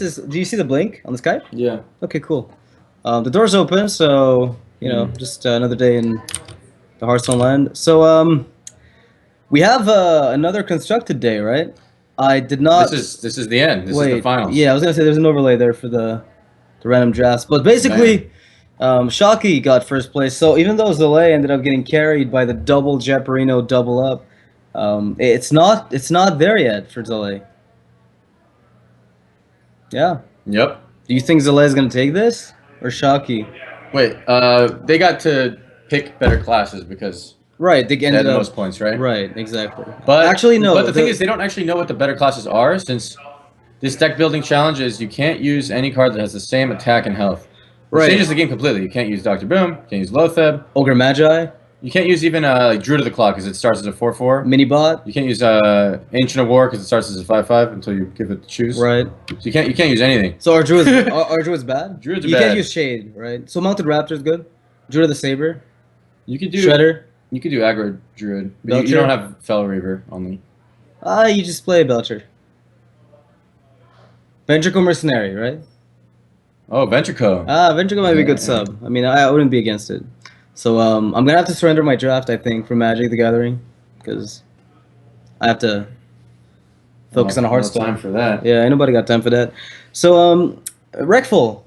is... Do you see the blink on the Skype? Yeah. Okay, cool. The door's open, so, you know, just another day in the Hearthstone land. So, we have another constructed day, right? I did not... This is the end. This is Wait, the finals. yeah, I was gonna say there's an overlay there for the random drafts, but basically, Shocky got first place. So even though Zalae ended up getting carried by the double Jeoparino double up, it's not there yet for Zalae. Yeah. Yep. Do you think Zalae is gonna take this or Shocky? Wait, they got to pick better classes because Right, they they had ended the up... most points, right? Right, exactly. But actually, no. But the thing is, they don't actually know what the better classes are, since this deck building challenge is you can't use any card that has the same attack and health. It Right. changes the game completely. You can't use Dr. Boom. You can't use Lotheb. Ogre Magi, You can't use even like Druid of the Clock because it starts as a 4/4. Minibot, You can't use Ancient of War because it starts as a 5/5 until you give it to choose. right? So you can't use anything. So our Druid's bad. Druids are you bad. can't use Shade, right? So Mounted Raptor's good. Druid of the Saber, You could do Shredder. You could do aggro Druid, but you Belcher? don't have Fel Reaver only. You just play Belcher. Ventricle Mercenary, right? Oh, Ventrico. Ventricle might be a good sub. I mean, I wouldn't be against it. So I'm gonna have to surrender my draft, I think, for Magic the Gathering, because I have to focus on a Hearthstone. No time for that. Yeah, ain't nobody got time for that. So Reckful,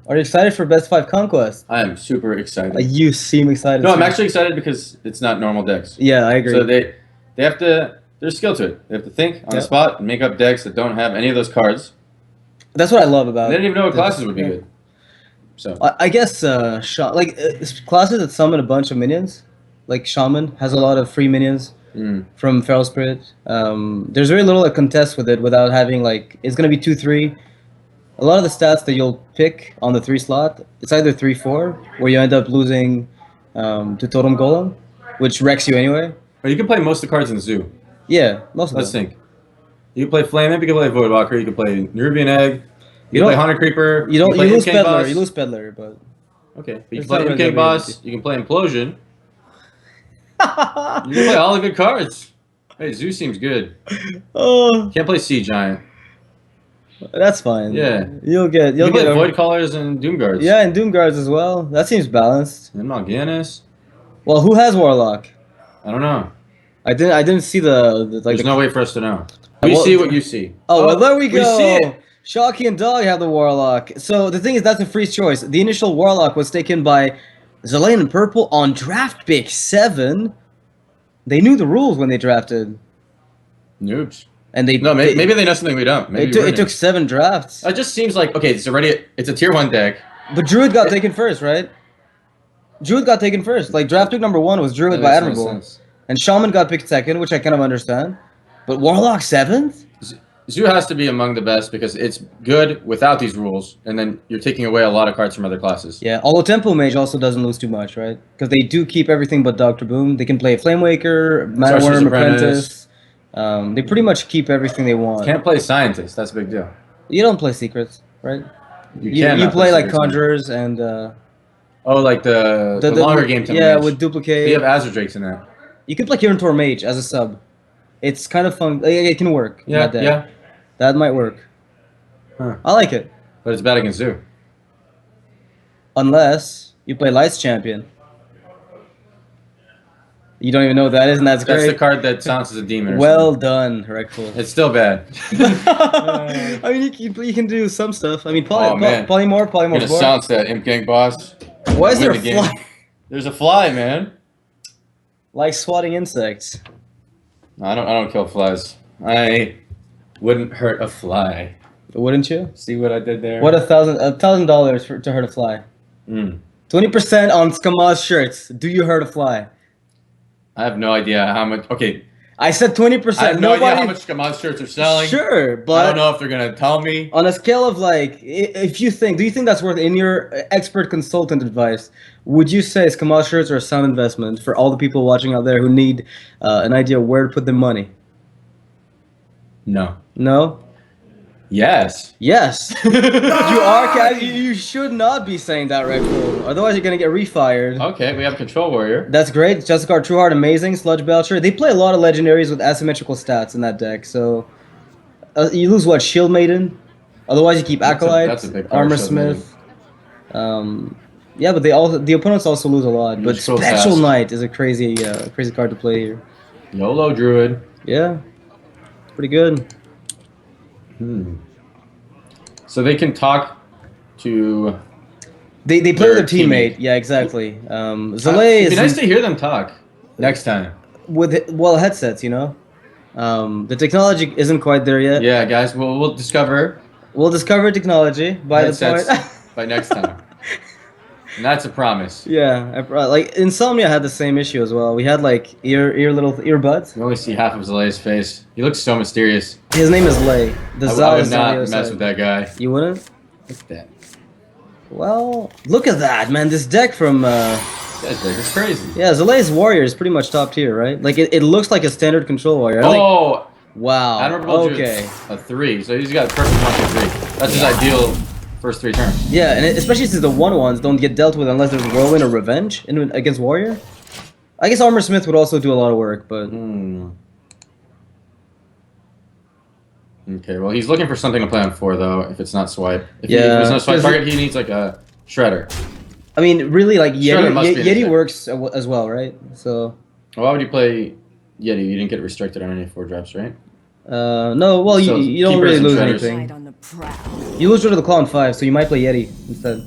are you excited for Best 5 Conquest? I am super excited. You seem excited. No, I'm too. actually excited because it's not normal decks. Yeah, I agree. So they have to. There's skill to it. They have to think on the spot and make up decks that don't have any of those cards. That's what I love about They it. didn't even know what classes would be good. So I guess classes that summon a bunch of minions, like Shaman has a lot of free minions from Feral Spirit. There's very little that contests with it without having it's gonna be 2/3. A lot of the stats that you'll pick on the 3 slot, it's either 3/4 where you end up losing to Totem Golem, which wrecks you anyway. but you can play most of the cards in the zoo. Yeah, most of Let's them. think. You can play Flame Imp, you can play Voidwalker, you can play Nerubian Egg, you can play Haunted Creeper. You can play lose Imp King Peddler. Boss. You lose Peddler, but Okay, but you It's can play not Imp really King that Boss. You can play Implosion. You can play all the good cards. Hey, Zoo seems good. oh, Can't play Sea Giant. that's fine. Yeah. you'll get You can play over- Void Callers and Doom Guards. Yeah, and Doom Guards as well. That seems balanced. And Mal'Ganis. Well, who has Warlock? I don't know. I didn't see the There's no way for us to know. We Well, see what you see. Oh, well, there we go. We see it. Shocky and Dog have the Warlock. So the thing is, that's a free choice. The initial Warlock was taken by Zalae and Purple on draft pick 7. They knew the rules when they drafted, Noobs. and they Maybe they know something we don't. Maybe it took 7 drafts. It just seems like okay. It's a tier 1 deck. But Druid got taken first, right? Druid got taken first. Like draft pick number 1 was Druid That by makes no Admirable, sense. and Shaman got picked 2nd, which I kind of understand. But Warlock 7th? Zoo has to be among the best because it's good without these rules, and then you're taking away a lot of cards from other classes. Yeah, although Tempo Mage also doesn't lose too much, right? Because they do keep everything but Dr. Boom. They can play Flamewaker, Mana Sorcerer's Worm, Apprentice. Apprentice. They pretty much keep everything they want. Can't play Scientist. That's a big deal. You don't play Secrets, right? You cannot play like Secrets. Conjurers and... Oh, like the longer game tempo. Yeah, mage. with Duplicate. You have Azure Drakes in that. You can play Kirantor Mage as a sub. It's kind of fun. It can work. in Yeah, that deck. yeah. That might work. Huh. I like it. But it's bad against Zoo. Unless you play Lights Champion. You don't even know what that is, and that's That's great. the card that sounds as a demon. Or Well done, Reckful. it's still bad. I mean, you can do some stuff. I mean, man. Polymorph I'm gonna Board. silence that Imp Gang boss. Why is there a Win the game. fly? There's a fly, man. Like swatting insects. I don't kill flies. I wouldn't hurt a fly. Wouldn't you? See what I did there? What $1,000 to hurt a fly? 20% on Scamaz shirts. Do you hurt a fly? I have no idea how much. Okay, I said 20%. I have no idea how much Scamaz shirts are selling. Sure, I but don't know if they're gonna tell me. on a scale of if you think, do you think that's worth, in your expert consultant advice, would you say Scamaz shirts are a sound investment for all the people watching out there who need an idea where to put their money? No. No? Yes. Yes. You should not be saying that, Reckful. Otherwise, you're going to get refired. Okay, we have Control Warrior. That's great. Justicar, Trueheart, amazing. Sludge Belcher. They play a lot of legendaries with asymmetrical stats in that deck. So you lose what? Shield Maiden? Otherwise, you keep Acolyte, that's a big power Armor shove Smith. Yeah, but the opponents also lose a lot. But Which goes Spectral fast. Knight is a crazy card to play here. YOLO Druid. Yeah, pretty good. So they can talk to. They play with their Their teammate. teammate. Yeah, exactly. Zalae It'd be is nice to hear them talk next time. with headsets. You know, the technology isn't quite there yet. Yeah, guys, we'll discover We'll discover technology by the headsets point. by next time. And that's a promise. Yeah, like Insomnia had the same issue as well. We had like little earbuds. You only see half of Zalae's face. He looks so mysterious. His name is Lei. The I Zal would is on the not other mess side. with that guy. You wouldn't? Look at that. Well, look at that, man. This deck from That's big. It's crazy. yeah, Zalae's warrior is pretty much top tier, right? Like it looks like a standard control warrior. Oh, Wow. Admirable Okay. a 3. So he's got a perfect 1, 2, 3. That's his ideal first 3 turns. Yeah, and especially since the 1/1s don't get dealt with unless there's Whirlwind or Revenge against warrior. I guess Armor Smith would also do a lot of work, but Okay, well, he's looking for something to play on 4, though, if it's not swipe. If Yeah, there's no swipe 'cause target, he needs, like, a Shredder. I mean, really, like Shredder must be in his Yeti deck. works as well, right? So Why would you play Yeti? You didn't get restricted on any 4 drops, right? no, well, So you don't keepers really and lose shredders. anything. On the prowl. You lose to the Claw on 5, so you might play Yeti instead.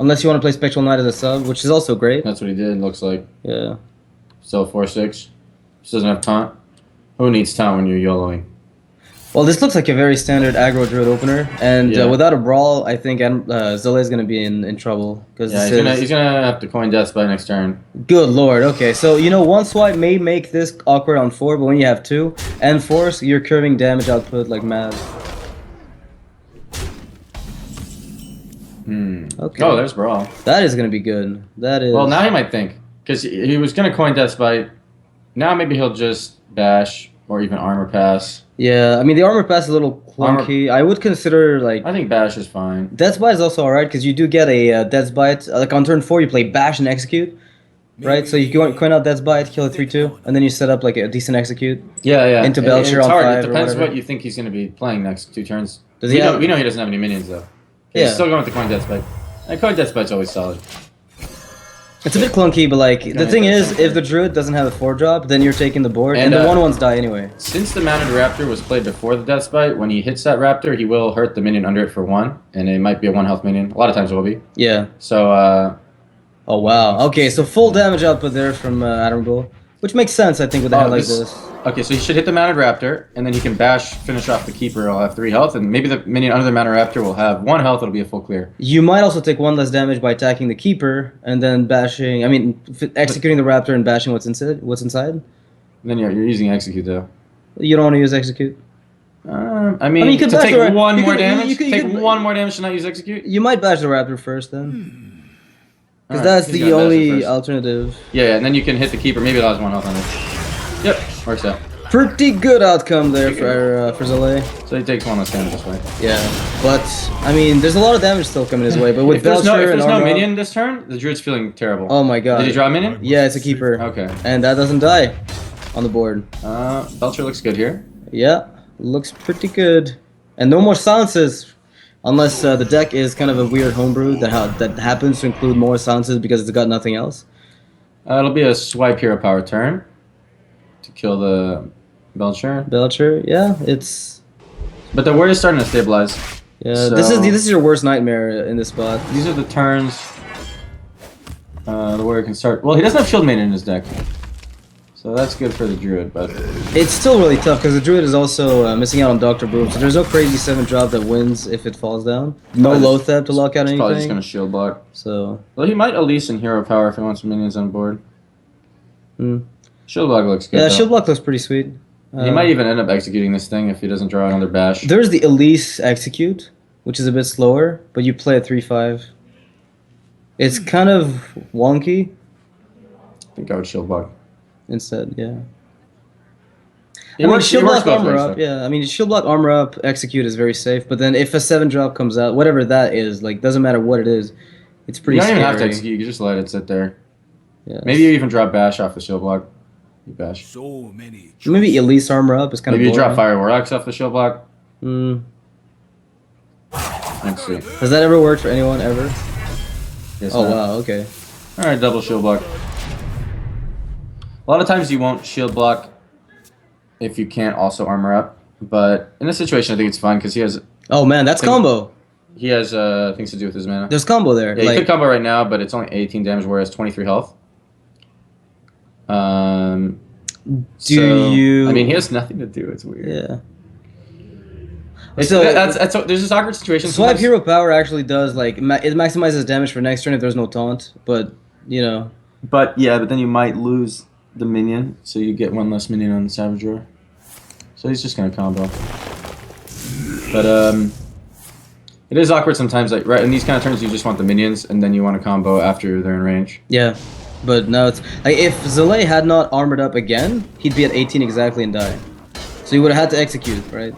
Unless you want to play Spectral Knight as a sub, which is also great. That's what he did, looks like. Yeah. Still 4-6. Just doesn't have taunt. Who needs taunt when you're YOLOing? Well, this looks like a very standard aggro druid opener, and Yeah. without a brawl, I think Zalae is gonna be in trouble because Yeah, he's gonna have to coin Death by next turn. Good lord. Okay, so you know one swipe may make this awkward on 4, but when you have 2 and force, you're curving damage output like mad. Okay. Oh, there's Brawl. That is gonna be good. That is. Well, now he might think. Because he was going to coin Death Spite. Now maybe he'll just bash or even armor pass. Yeah, I mean the armor pass is a little clunky. I would consider like. I think bash is fine. Death's Bite is also alright because you do get a Death's Bite. Like on turn 4, you play Bash and Execute, right? So you coin out Death's Bite, kill a 3/2, and then you set up like a decent Execute. Yeah, yeah. Into Belcher it's on hard. 5 It or depends whatever. what you think he's going to be playing next 2 turns. Does he have- we know he doesn't have any minions, though. Yeah. He's still going with the coin Death Spite. And coin Death Spite's always solid. It's a bit clunky, but like the gonna thing hit is, that if the Druid doesn't have a 4-drop, then you're taking the board, and, And, the 1/1s die anyway. Since the Mounted Raptor was played before the Death Spite, when he hits that Raptor, he will hurt the minion under it for 1. And it might be a 1 health minion. A lot of times it will be. Yeah. So, Oh wow. Okay, so full damage output there from Admirable, which makes sense, I think, with a hand like this. Okay, so he should hit the Mounted Raptor, and then he can bash, finish off the Keeper. I'll have 3 health, and maybe the minion under the Mounted Raptor will have 1 health. It'll be a full clear. You might also take 1 less damage by attacking the Keeper and then bashing. I mean, executing the Raptor and bashing what's inside. And then you're using Execute, though. You don't want to use Execute. I mean, you could to bash take the Ra- 1 you more could- damage? you could- Take 1 more damage to not use Execute? You might bash the Raptor first then, because Alright, that's he's the gonna bash it only first. alternative. Yeah, and then you can hit the Keeper. Maybe it has 1 health on it. Yep, works out. Pretty good outcome there for Zalae. So he takes 1 less damage this way. Yeah, but I mean, there's a lot of damage still coming his way. But with If there's Belcher and no Armor, minion this turn, the Druid's feeling terrible. oh my god. Did he draw a minion? Yeah, it's a Keeper. Okay. And that doesn't die on the board. Belcher looks good here. Yeah, looks pretty good. And no more silences, unless the deck is kind of a weird homebrew that happens to include more silences because it's got nothing else. It'll be a swipe hero power turn to kill the Belcher. Belcher, yeah, it's But the Warrior's starting to stabilize. yeah. So- This is your worst nightmare in this spot. These are the turns the Warrior can start. Well, he doesn't have Shield Maiden in his deck. So that's good for the Druid, but It's still really tough because the Druid is also missing out on Dr. Broom, so there's no crazy 7-drop that wins if it falls down. No Probably low just- threat to lock out he's probably just anything. going to shield block. So, Well, he might Elise in hero power if he wants minions on board. hmm. Shield block looks good. Yeah, though. Shield Block looks pretty sweet. He might even end up executing this thing if he doesn't draw another bash. There's the Elise Execute, which is a bit slower, but you play at 3/5. It's kind of wonky I think I would shield block. instead, yeah. He I mean, works- Shield he works Block both Armor ways, Up, though. yeah. I mean, Shield Block Armor Up, Execute is very safe, but then if a 7-drop comes out, whatever that is, like, doesn't matter what it is, it's pretty You don't scary. even have to execute. You can just let it sit there. Yeah. Maybe you even drop bash off the shield block. You bash. So many. Maybe Elise Armor Up is kind Maybe you of drop Fire Warlocks off the shield block. Mm. Let's see. Has that ever worked for anyone ever? Guess Oh not. wow, okay. Alright, double shield block. A lot of times you won't shield block if you can't also armor up, but in this situation I think it's fine because he has Oh man, that's combo. he has things to do with his mana. There's combo there. Yeah, he like, could combo right now, but it's only 18 damage, whereas 23 health. you? I mean, he has nothing to do. It's weird. Yeah. It's, So there's this awkward situation. Swipe sometimes. hero power actually does like it maximizes damage for next turn if there's no taunt, but you know. But yeah, but then you might lose the minion, so you get one less minion on the Savage Roar. So he's just gonna combo. But it is awkward sometimes. Like right in these kind of turns, you just want the minions, and then you want to combo after they're in range. Yeah, but now it's like if Zalae had not armored up again, he'd be at 18 exactly and die. So he would have had to execute, right?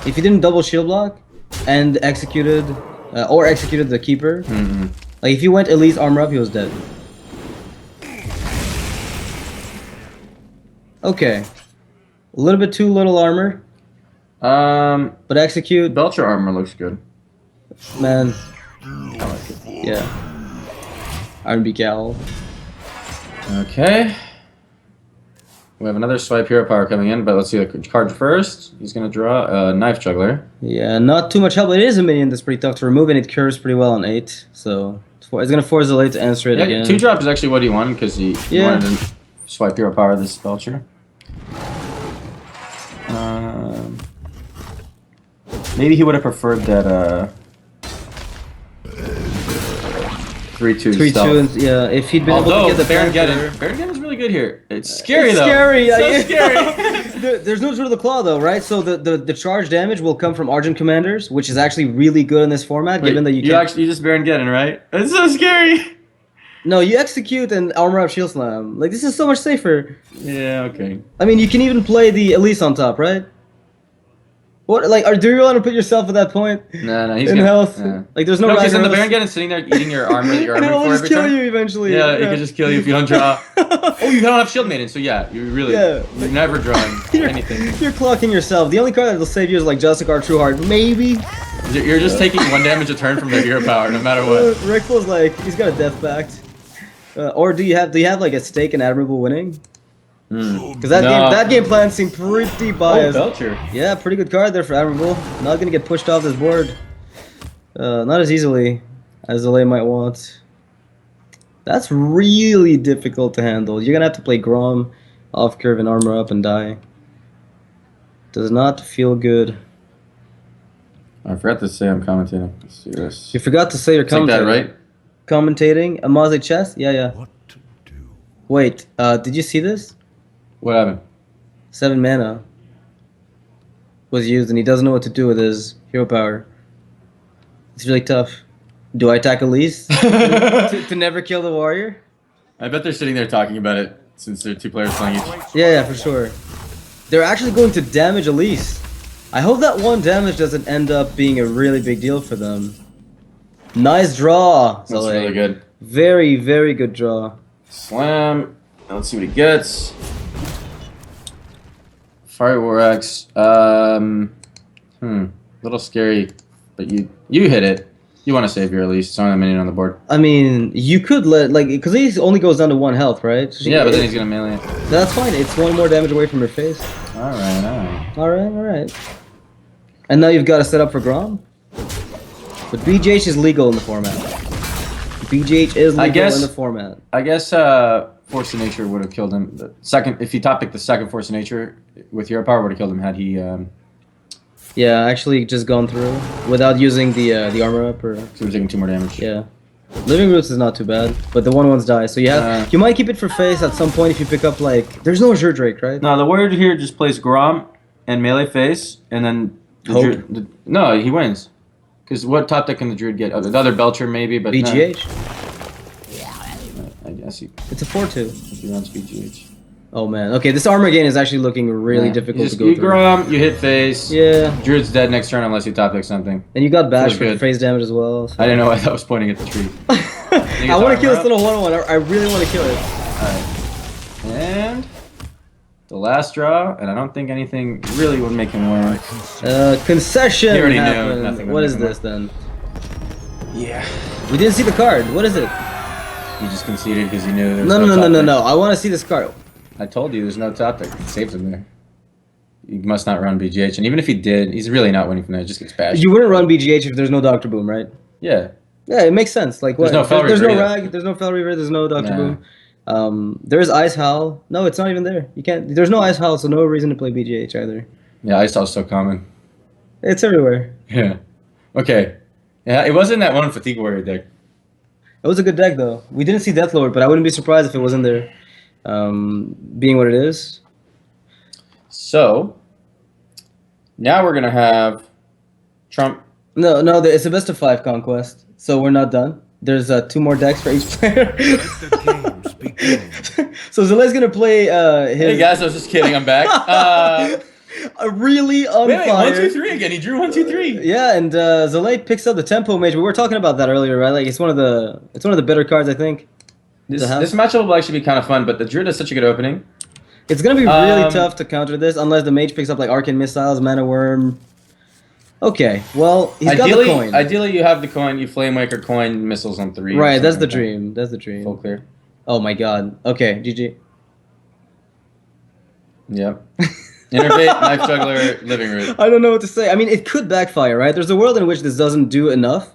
If he didn't double shield block and executed the keeper, like if he went at least armor up, he was dead. Okay, a little bit too little armor. But execute. Belcher armor looks good. Man, I like it. yeah. Iron Beak Owl. Okay. We have another swipe hero power coming in, but let's see the card first. He's gonna draw a Knife Juggler. Yeah, not too much help. It is a minion that's pretty tough to remove, and it cures pretty well on 8. So it's gonna force Zalae to answer it again. 2-drop is actually what he wanted because he wanted to swipe hero power this Belcher. Maybe he would have preferred that 3-2 3-2, stealth. and yeah, if he'd been able to get the Baron Panther. Geddon's really good here. It's scary It's though. scary, So yeah. scary. There's no Druid of the Claw though, right? So the charge damage will come from Argent Commanders, which is actually really good in this format, given that you just Baron Geddon, right? It's so scary. No, you execute and armor up Shield Slam. Like this is so much safer. Yeah, okay. I mean, you can even play the Elise on top, right? What do you want to put yourself at that point? No, he's in gonna, health. yeah. Like there's no. Because then the Ragnaros. Baron Geddon's sitting there eating your armor that you're armoring It'll for just every kill turn. you eventually. Yeah, it could just kill you if you don't draw. Oh, you don't have Shield Maiden, so yeah, you're never drawing anything. You're clocking yourself. The only card that'll save you is like Justicar True Heart, maybe. You're just taking 1 damage a turn from their hero power, no matter what. Reckful's like he's got a death pact. Or do you have like a stake in Admirable winning? Because that game plan seemed pretty biased. Oh, Belcher. Yeah, pretty good card there for Admirable. Not gonna get pushed off this board. Not as easily as Zalae might want. That's really difficult to handle. You're gonna have to play Grom, off curve, and armor up and die. Does not feel good. I forgot to say I'm commentating. Let's see this. You forgot to say you're It's like commentating. that, right? Commentating Amaz chess? Yeah. What to do? Wait, did you see this? What happened? 7 mana was used, and he doesn't know what to do with his hero power. It's really tough. Do I attack Elise to never kill the warrior? I bet they're sitting there talking about it since they're 2 players playing each. Yeah, for sure. They're actually going to damage Elise. I hope that 1 damage doesn't end up being a really big deal for them. Nice draw, That's Zalae. really good. Very, very good draw. Slam. Now let's see what he gets. Fire War X. Little scary, but you hit it. You want to save your Elise. It's only a minion on the board. I mean, you could because he only goes down to 1 health, right? So Yeah, but then he's gonna melee it. That's fine. It's 1 more damage away from your face. All right. And now you've got to set up for Grom. But BGH is legal in the format. BGH is legal in the format. I guess Force of Nature would have killed him. The second, if he top picked the second Force of Nature with hero power, would have killed him had he. Yeah, actually just gone through without using the armor up or. So he was taking 2 more damage. Yeah, Living Roots is not too bad, but the 1/1s die. So you might keep it for face at some point if you pick up like. There's no Azure Drake, right? No, the warrior here just plays Grom and melee face, and then Hope. No, he wins. Because what top deck can the Druid get? The other Belcher maybe, but BGH. I guess It's a 4/2. if he runs BGH. Oh man. Okay, this armor gain is actually looking really difficult to go you through. Grom, you hit face. Yeah. Druid's dead next turn unless you top deck something. And you got bash Feels for good. phase damage as well. So. I didn't know why that was pointing at the tree. I want to kill this little 1/1. I really want to kill it. Alright. And the last draw, and I don't think anything really would make him win. Concession He already knew happened. nothing would What make is him this then? Yeah. We didn't see the card. What is it? You just conceded because you knew there was No. I want to see this card. I told you there's no top deck. It saves him there. He must not run BGH, and even if he did, he's really not winning from there. It just gets bashed. You wouldn't run BGH if there's no Dr. Boom, right? Yeah. Yeah, it makes sense. Like what? There's no Fel There's no Reaver Rag, there's no Fel Reaver, there's no Dr. Boom. There's Ice Howl. No, it's not even there. You can't. There's no Ice Howl, so no reason to play BGH either. Yeah, Ice Howl's so common. It's everywhere. Yeah. Okay. Yeah, it wasn't that one Fatigue Warrior deck. It was a good deck though. We didn't see Deathlord, but I wouldn't be surprised if it wasn't there. Being what it is. So now we're gonna have Trump. No, it's a best of 5 conquest, so we're not done. There's 2 more decks for each player. So Zalae's gonna play his. Hey guys, I was just kidding. I'm back. Really on wait, fire. 1, 2, 3 again. He drew 1, 2, 3. Yeah, and Zalae picks up the Tempo Mage. We were talking about that earlier, right? Like it's one of the better cards, I think. This matchup will actually be kind of fun, but the Druid has such a good opening. It's gonna be really tough to counter this unless the Mage picks up like Arcane Missiles, Mana Worm. Okay, well he's got the coin. Ideally, you have the coin. You Flamewaker coin missiles on 3. Right, that's the dream. That's the dream. Full clear. Oh my god. Okay, GG. Yep. Innervate, Knife Juggler, Living Root. I don't know what to say. I mean, it could backfire, right? There's a world in which this doesn't do enough,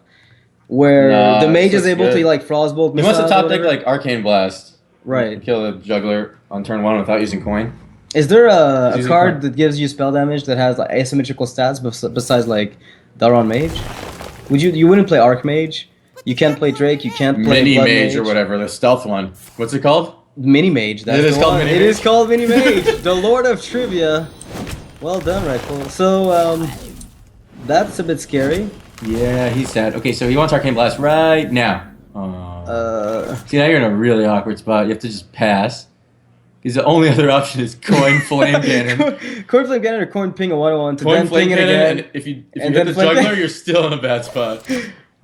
where the Mage is able to like Frostbolt. He wants to top deck like Arcane Blast. Right. Kill the Juggler on turn 1 without using coin. Is there a card that gives you spell damage that has like asymmetrical stats besides like Daron Mage? You wouldn't play Archmage. You can't play Drake. You can't play Mini Blood Mage or whatever, the stealth one. What's it called? Mini Mage. That's it is called Mini Mage. It is called Mini Mage. The Lord of Trivia. Well done, Reckful. So that's a bit scary. Yeah, he's sad. Okay, so he wants Arcane Blast right now. See, now you're in a really awkward spot. You have to just pass. Because the only other option is Coin Flame Cannon. Coin Flame Cannon or Coin Ping a 1/1 to Coin then Flame ping it Cannon, again. and if you hit the Juggler, you're still in a bad spot.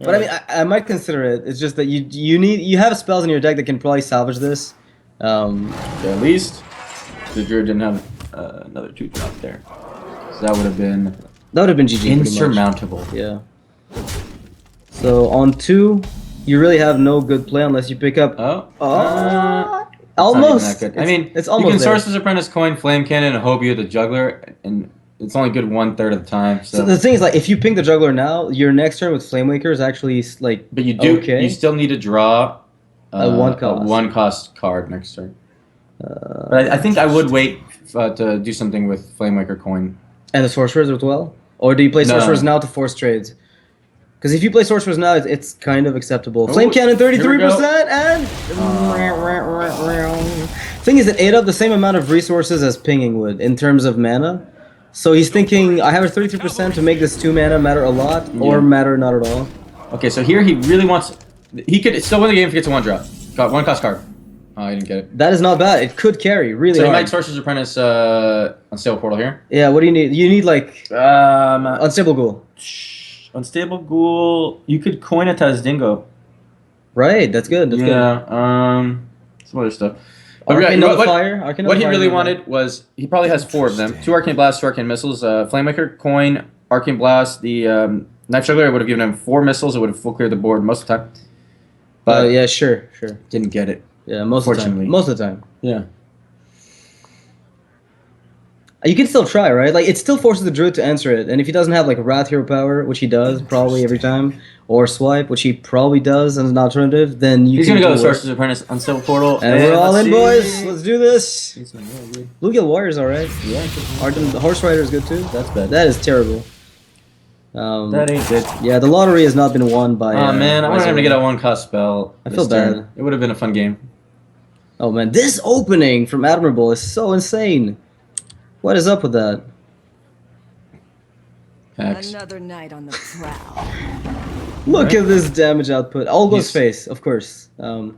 But I mean, I might consider it. It's just that you have spells in your deck that can probably salvage this. At least the Druid didn't have another 2-drop there. So that would have been GG. insurmountable. Yeah. So on 2, you really have no good play unless you pick up. Almost. I mean, it's almost. You can there. Sorcerer's Apprentice, Coin Flame Cannon, and hope you hit the Juggler, and it's only good 1/3 of the time. So the thing is, like, if you ping the Juggler now, your next turn with Flamewaker is actually like. But you do. Okay. You still need to draw a 1-cost card next turn. But I think I would wait to do something with Flamewaker Coin. And the Sorcerers as well, or do you play Sorcerers now to force trades? Because if you play Sorcerers now, it's kind of acceptable. Flame Cannon 33% and. Thing is, it ate up the same amount of resources as pinging would in terms of mana. So he's thinking, I have a 33% to make this 2 mana matter a lot or matter not at all. Okay, so here he really wants. He could still win the game if he gets a 1-drop. Got 1-cost card. Oh, I didn't get it. That is not bad. It could carry really hard. So you might Sorcerer's Apprentice Unstable Portal here. Yeah, what do you need? You need like Unstable Ghoul. Unstable Ghoul. You could coin it to Dingo. Right, that's good. That's good. Some other stuff. Arcane Nullifier. What he really wanted was he probably has 4 of them: 2 Arcane Blasts, 2 Arcane Missiles, Flamemaker, Coin, Arcane Blast. The Knife Juggler would have given him 4 missiles. It would have full cleared the board most of the time. But yeah, sure. Didn't get it. Yeah, most of the time. Most of the time. Yeah. You can still try, right? Like, it still forces the Druid to answer it. And if he doesn't have, like, Wrath Hero Power, which he does probably every time, or Swipe, which he probably does as an alternative, then you He's can going to go Sorcerer's Apprentice, Unstable Portal. And we're all in, boys. Let's do this. Bluegill Warrior's alright. Yeah. The Horse Rider is good, too. That's bad. That is terrible. That ain't good. Yeah, the lottery has not been won by... Oh, man. I wanted him to get a 1-cost spell. I feel bad. It would have been a fun game. Oh, man. This opening from Admirable is so insane. What is up with that? Packs. Another night on the prowl. Look at this damage output. All goes face, of course. He'll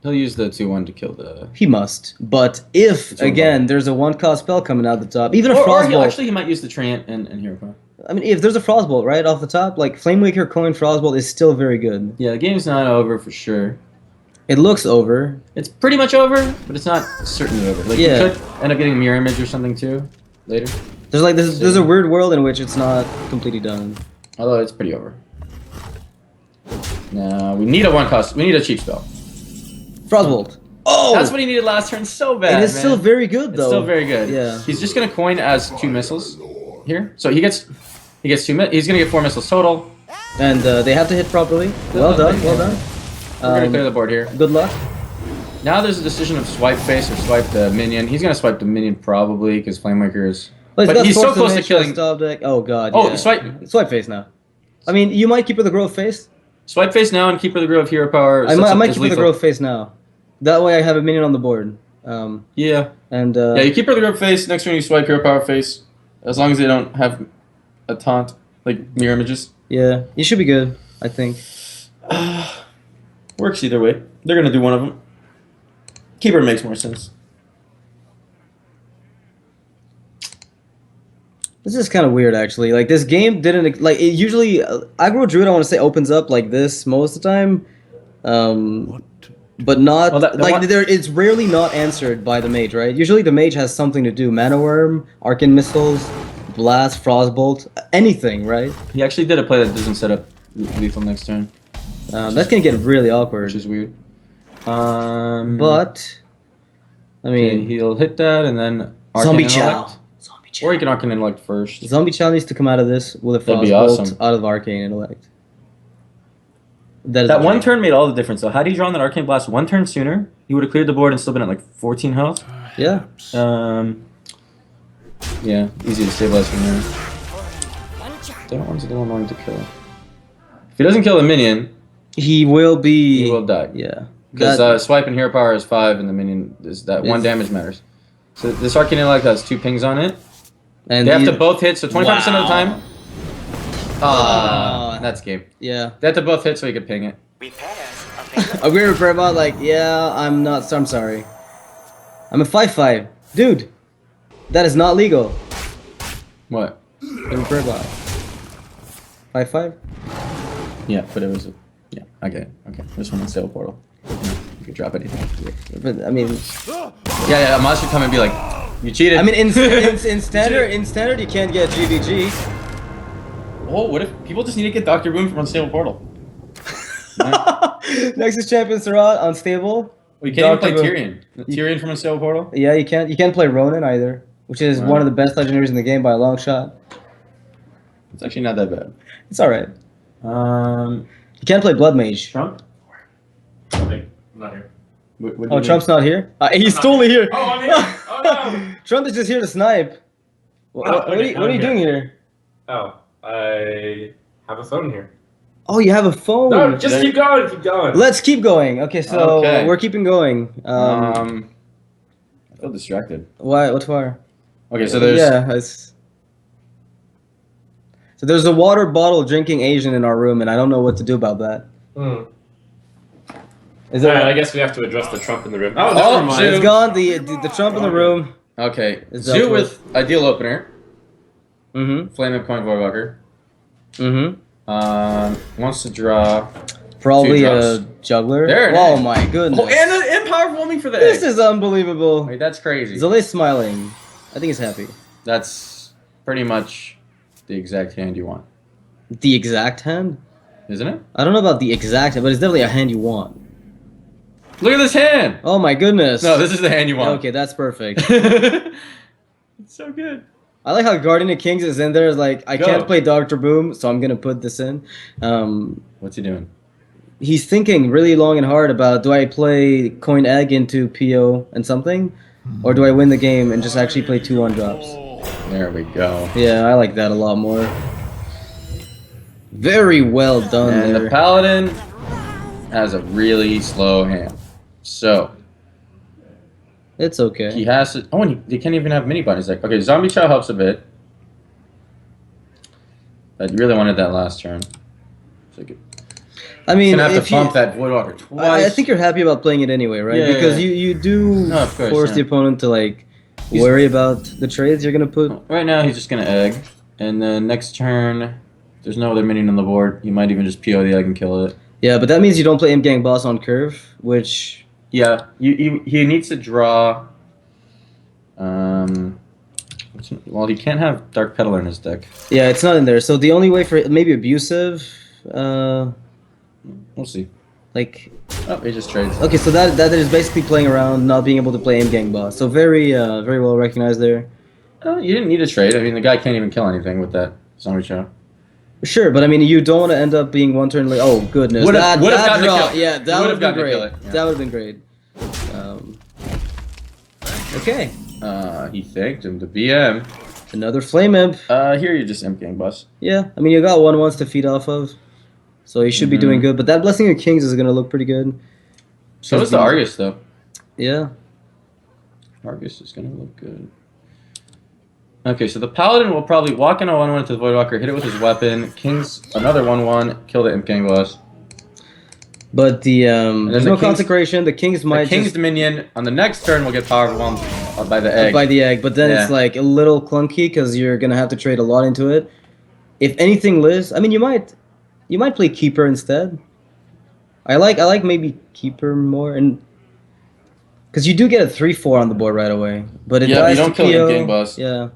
use the 2-1 to kill the... He must. But if, again, there's a 1-cost spell coming out the top, even a Frostbolt... Actually, he might use the Treant and Hero Power. I mean, if there's a Frostbolt right off the top, like, Flamewaker, Coin, Frostbolt is still very good. Yeah, the game's not over for sure. It looks over. It's pretty much over, but it's not certainly over. Like, you could end up getting a mirror image or something too later. There's like there's a weird world in which it's not completely done. Although it's pretty over. No, we need a 1-cost. We need a cheap spell. Frostbolt. Oh! That's what he needed last turn so bad, It is man. still very good, though. It's still very good. Yeah. He's just going to coin as 2 missiles here. So he gets 2 he's going to get 4 missiles total. And they have to hit properly. Well done, well done. We're going to clear the board here. Good luck. Now there's a decision of swipe face or swipe the minion. He's going to swipe the minion probably because Flamemaker is... But he's so close to killing... Stop deck. Oh, God, Oh, yeah. swipe face now. I mean, you might keep her the growth face. Swipe face now and keep her the grove hero power. I might keep her the growth face now. That way I have a minion on the board. Yeah. And yeah, you keep her the grove face. Next turn you swipe hero power face. As long as they don't have a taunt, like mirror images. Yeah, you should be good, I think. Works either way. They're going to do one of them. Keeper makes more sense. This is kind of weird, actually. Like, this game didn't... Like, it usually... Aggro Druid, I want to say, opens up like this most of the time. But not... Well, it's rarely not answered by the mage, right? Usually the mage has something to do. Mana Worm, Arcane Missiles, Blast, Frostbolt, anything, right? He actually did a play that doesn't set up lethal next turn. That's going to get really awkward. Which is weird. But... I mean... Okay, he'll hit that and then... Zombie Chow. Or he can Arcane Intellect first. Zombie Chow needs to come out of this with a That'd be Frostbolt awesome. out of Arcane Intellect. That That one turn made all the difference, though. Had he drawn that Arcane Blast 1 turn sooner, he would have cleared the board and still been at like 14 health. Yeah. Yeah, easy to stabilize from there. That one's a little annoying to kill. If he doesn't kill a minion, he will be... he will die. Yeah. Because swipe and hero power is 5, and the minion is that 1 damage matters. So this Arcane Intellect has 2 pings on it. And they have to both hit, so 25% of the time. That's game. Yeah. They have to both hit so he could ping it. A weird repair bot, like, yeah, I'm sorry. I'm a 5/5. Dude, that is not legal. What? A repair bot. 5/5? Yeah, but it was yeah, I get it. Okay. This one on sale portal. You could drop anything. But, I mean... Yeah, Amaz should come and be like, you cheated. I mean, in standard, you can't get GVG. Oh, what if people just need to get Dr. Boom from Unstable Portal? Nexus Champion Sarat, unstable. We can't even Dr. play Tyrion. Tyrion from Unstable Portal? Yeah, you can't. You can't play Ronin either, which is one of the best legendaries in the game by a long shot. It's actually not that bad. It's all right. You can't play Blood Mage. Trump? I'm not here. Oh, Trump's not here? He's totally here. Oh, I'm here. Oh, no. Trump is just here to snipe. What are you doing here? Oh, I have a phone here. Oh, you have a phone. No, just keep going, keep going. Let's keep going. Okay, so we're keeping going. I feel distracted. Why? What's for? Okay, so there's... Yeah, so there's a water bottle drinking Asian in our room, and I don't know what to do about that. Is there? I guess we have to address the Trump in the room. Oh, never mind. It's gone. The Trump in the room. Okay, Zoo with Ideal Opener. Flame of Point Voidwalker. Wants to draw... Probably a juggler. There it is. is. My goodness. Oh, and powerful homing for the This egg. is unbelievable. Wait, that's crazy. Zalae's smiling. I think he's happy. That's pretty much the exact hand you want. The exact hand? Isn't it? I don't know about the exact hand, but it's definitely a hand you want. Look at this hand! Oh my goodness. No, this is the hand you want. Okay, that's perfect. It's so good. I like how Guardian of Kings is in there. It's like, I can't play Dr. Boom, so I'm going to put this in. What's he doing? He's thinking really long and hard about, do I play Coin Egg into PO and something? Or do I win the game and just actually play 2-1 drops? There we go. Yeah, I like that a lot more. Very well done And there. the Paladin has a really slow hand. So... It's okay. He has to... Oh, and they can't even have mini bodies. Like, okay, Zombie Chow helps a bit. I really wanted that last turn. So I mean, gonna have to pump that Voidwalker twice. I think you're happy about playing it anyway, right? Yeah, because yeah. you do of course, force the opponent to like worry about the trades you're gonna put. Right now, he's just gonna egg, and then next turn, there's no other minion on the board. You might even just PO the egg and kill it. Yeah, but that means you don't play Imp Gang Boss on curve, which... Yeah, he needs to draw... well, he can't have Dark Peddler in his deck. Yeah, it's not in there. So the only way for... Maybe Abusive? We'll see. Like, Oh, he just trades. okay, so that is basically playing around, not being able to play aim gang boss. So very very well recognized there. You didn't need a trade. I mean, the guy can't even kill anything with that zombie chow. Sure, but I mean, you don't want to end up being one turn late. Oh goodness, Would've that gotten the draw, kill. yeah, that would have been gotten the great. kill it, yeah. That would have been great. Okay, He thanked him. The BM. another flame imp. Here you just imp gang boss. Yeah, I mean, you got 1/1s to feed off of, so you should be doing good. But that Blessing of Kings is gonna look pretty good. So is the Argus though. Yeah. Argus is gonna look good. Okay, so the Paladin will probably walk in a 1/1 to the Voidwalker, hit it with his weapon. King's another 1/1, kill the imp gang boss. But there's the no King's- consecration. The Kings The might King's just minion on the next turn will get power overwhelmed by the egg. by the egg, but then it's Yeah. like a little clunky because you're gonna have to trade a lot into it. If anything, Liz, I mean, you might play Keeper instead. I like maybe Keeper more, and because you do get a 3/4 on the board right away, but it Yeah, dies you don't to kill PO. Imp Gang boss. Yeah,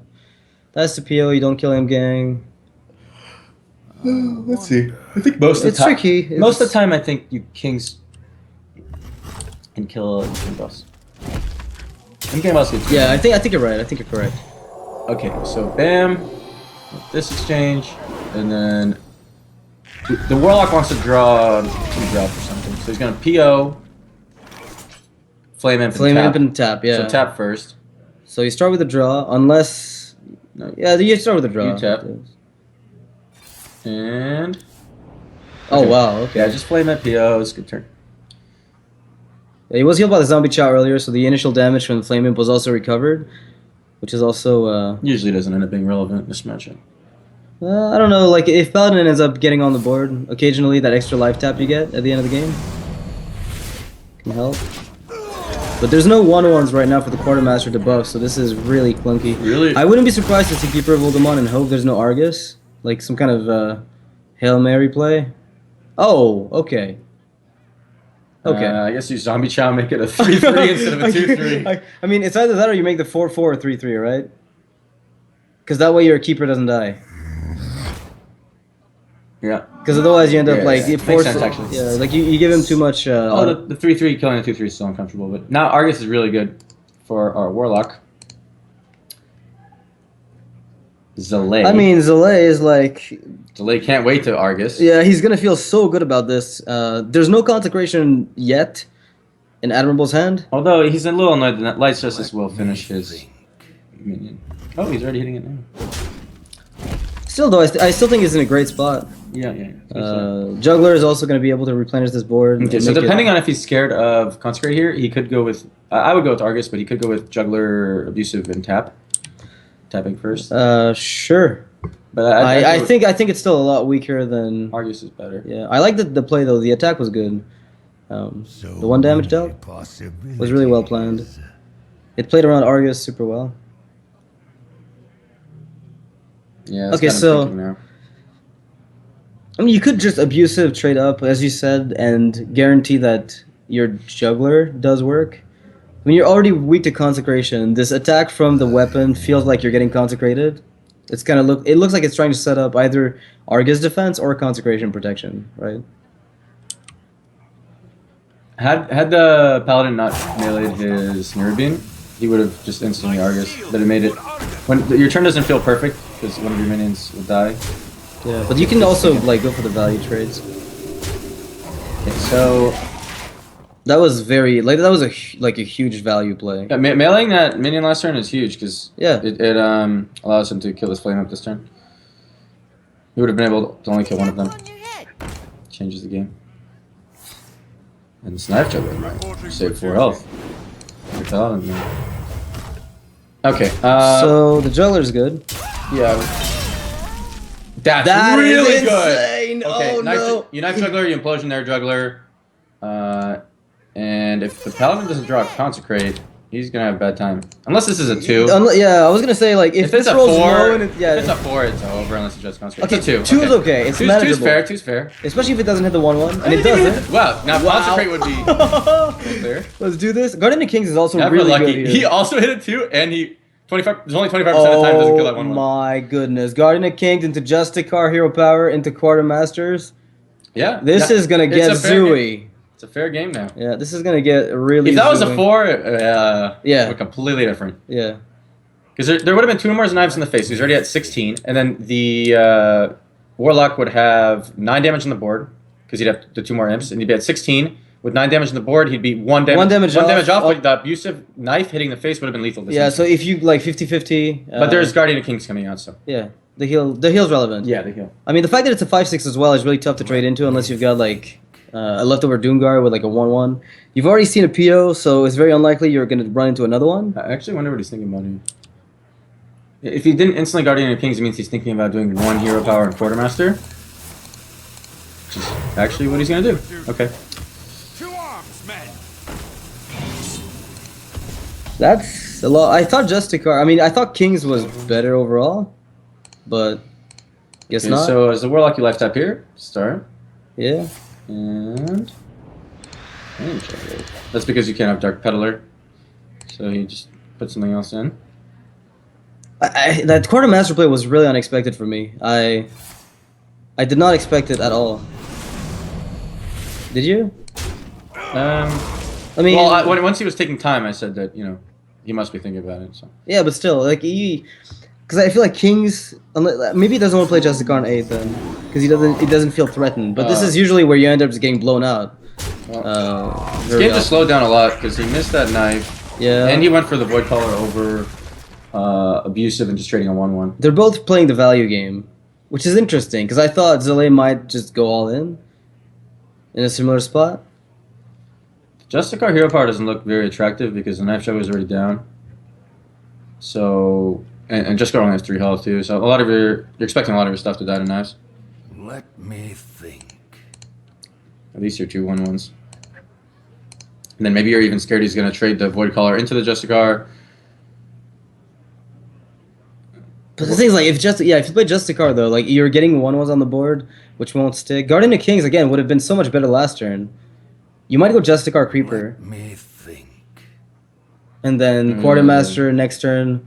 that's the PO. You don't kill Imp Gang. Let's see. I think most of It's the time. tricky. Most of It's- the time, I think you Kings can kill Imp gang boss. Imp gang boss gets. Yeah, I think you're right. I think you're correct. Okay, so bam, this exchange, and then the Warlock wants to draw 2 drop or something, so he's gonna PO, Flame Imp, Flame and Imp tap. and tap. Yeah. So tap first. So you start with a draw, unless. No. Yeah, you start with a draw. You tap. And Oh okay. wow. Okay. Yeah, just Flame Imp, PO. It's a good turn. Yeah, he was healed by the zombie chow earlier, so the initial damage from the flame imp was also recovered, which is also Usually doesn't end up being relevant in this matchup. I don't know, like if Paladin ends up getting on the board, occasionally that extra life tap you get at the end of the game can help. But there's no 1/1s right now for the Quartermaster debuff, so this is really clunky. Really? I wouldn't be surprised to see Keeper of Ulgamon and hope there's no Argus, like some kind of Hail Mary play. Oh, okay. Okay. I guess you Zombie Chow make it a 3/3 instead of a 2/3. I mean, it's either that or you make the 4/4 or 3/3, right? Because that way your keeper doesn't die. Yeah. Because otherwise you end up Yeah, like yeah. you Makes force. sense, actually. Yeah, like you give him too much. Oh, the 3/3 killing a 2/3 is still uncomfortable, but now Argus is really good for our Warlock. Zalae. I mean, Zalae is like, Zalae can't wait to Argus. yeah, he's gonna feel so good about this. There's no consecration yet in Admirable's hand. Although he's a little annoyed that Light Justice will finish his minion. Oh, he's already hitting it now. Still though, I still think he's in a great spot. Yeah. Juggler is also gonna be able to replenish this board. Okay, so depending on if he's scared of Consecrate here, he could go with... I would go with Argus, but he could go with Juggler, Abusive, and Tap. Tapping first. Sure. But I think it's still a lot weaker than. Argus is better. Yeah, I like the play though. The attack was good. The 1 damage dealt was really well planned. It played around Argus super well. Yeah. that's Okay, kind of so- thinking now. I mean, you could just abusive trade up, as you said, and guarantee that your juggler does work. I mean, you're already weak to consecration. This attack from the weapon feels like you're getting consecrated. It's kind of it looks like it's trying to set up either Argus defense or consecration protection, right? Had the Paladin not meleeed his Mirror Beam, he would have just instantly Argus. But it made it... when your turn doesn't feel perfect, because one of your minions will die. Yeah, but you can also like go for the value trades. Okay, so... That was that was a huge value play. Yeah, meleeing that minion last turn is huge, because Yeah. it allows him to kill his Flame up this turn. He would have been able to only kill one of them. Changes the game. And Snipe Juggler. Save 4 health. Your Paladin, man. Okay, So the juggler's good. yeah. That's That is really insane! good! Okay, Oh, knife, no. you knife Juggler, you Implosion there, Juggler. And if the Paladin doesn't draw a Consecrate, he's gonna have a bad time. Unless this is a 2. Yeah, I was gonna say like if If it's this a rolls 4, low and if it's a 4, it's over unless it just Consecrate. Okay, It's a 2. two is okay. It's Two's manageable. fair, 2's fair. Especially if it doesn't hit the 1/1, and I it didn't even hit doesn't. the- Wow, now Wow. Consecrate would be clear. Let's do this. Guardian of Kings is also Never really lucky. good here. He also hit it 2, and he 25. There's only 25% of the time doesn't kill that 1/1. My goodness. Guardian of Kings into Justicar, Hero Power, into Quartermasters. Yeah. This is gonna It's get a fair game. zooey. It's a fair game now. Yeah, this is gonna get really. If that was a zooey. 4, Yeah. we're completely different. Yeah. Because there would have been 2 more knives in the face. He's already at 16, and then the Warlock would have 9 damage on the board because he'd have the 2 more imps, and he'd be at 16 with 9 damage on the board. He'd be 1 damage. 1 damage one off. damage off. But the abusive knife hitting the face would have been lethal. This Yeah. instant. So if you like 50-50. But there's Guardian of Kings coming out, so Yeah. The heal's relevant. yeah, the heal. I mean, the fact that it's a 5/6 as well is really tough to trade into unless you've got like a leftover Doomguard with like a 1/1. You've already seen a PO, so it's very unlikely you're going to run into another one. I actually wonder what he's thinking about here. If he didn't instantly Guardian of Kings, it means he's thinking about doing 1 hero power and Quartermaster. Which is actually what he's gonna do. Okay. To arms, men. That's a lot. I thought Justicar. I mean, I thought Kings was better overall, but guess Okay, not. so as the Warlock, you left up here. Start. Yeah. And that's because you can't have Dark Peddler. So he just put something else in. That Quartermaster play was really unexpected for me. I did not expect it at all. Did you? I mean, well, once he was taking time, I said that he must be thinking about it. So yeah, but still, like because I feel like Kings, maybe he doesn't want to play Justicar on 8 then, because he doesn't feel threatened. But this is usually where you end up just getting blown out. This game just slowed down a lot because he missed that knife. Yeah. And he went for the Void Caller over abusive and just trading a 1/1. They're both playing the value game, which is interesting because I thought Zalae might just go all in a similar spot. Justicar hero power doesn't look very attractive because the knife show is already down. So and Justicar only has 3 health too. So you're expecting a lot of your stuff to die to knives. Let me think. At least your 2 1/1s. And then maybe you're even scared he's gonna trade the Void Caller into the Justicar. But the thing is, like, if you play Justicar though, like you're getting 1/1s on the board, which won't stick. Guardian of Kings again would have been so much better last turn. You might go Justicar Creeper, Let me think. and then Quartermaster next turn.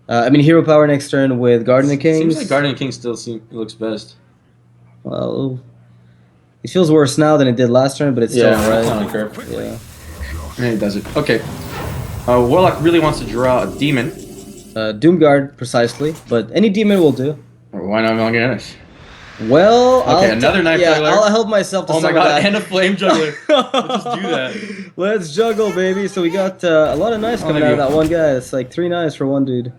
Hero Power next turn with Guardian of Kings. Seems like Guardian of Kings still looks best. Well, it feels worse now than it did last turn, but it's still Yeah, it's alright. on a curve. Yeah. And it does it. Okay. Warlock really wants to draw a demon. Doomguard precisely, but any demon will do. Why not Malganis? Well, Okay, another knife juggler. I'll help myself to Oh some my of god, that. and a flame juggler. Let's just do that. Let's juggle, baby. So we got a lot of knives coming out of that one guy. It's like 3 knives for one dude.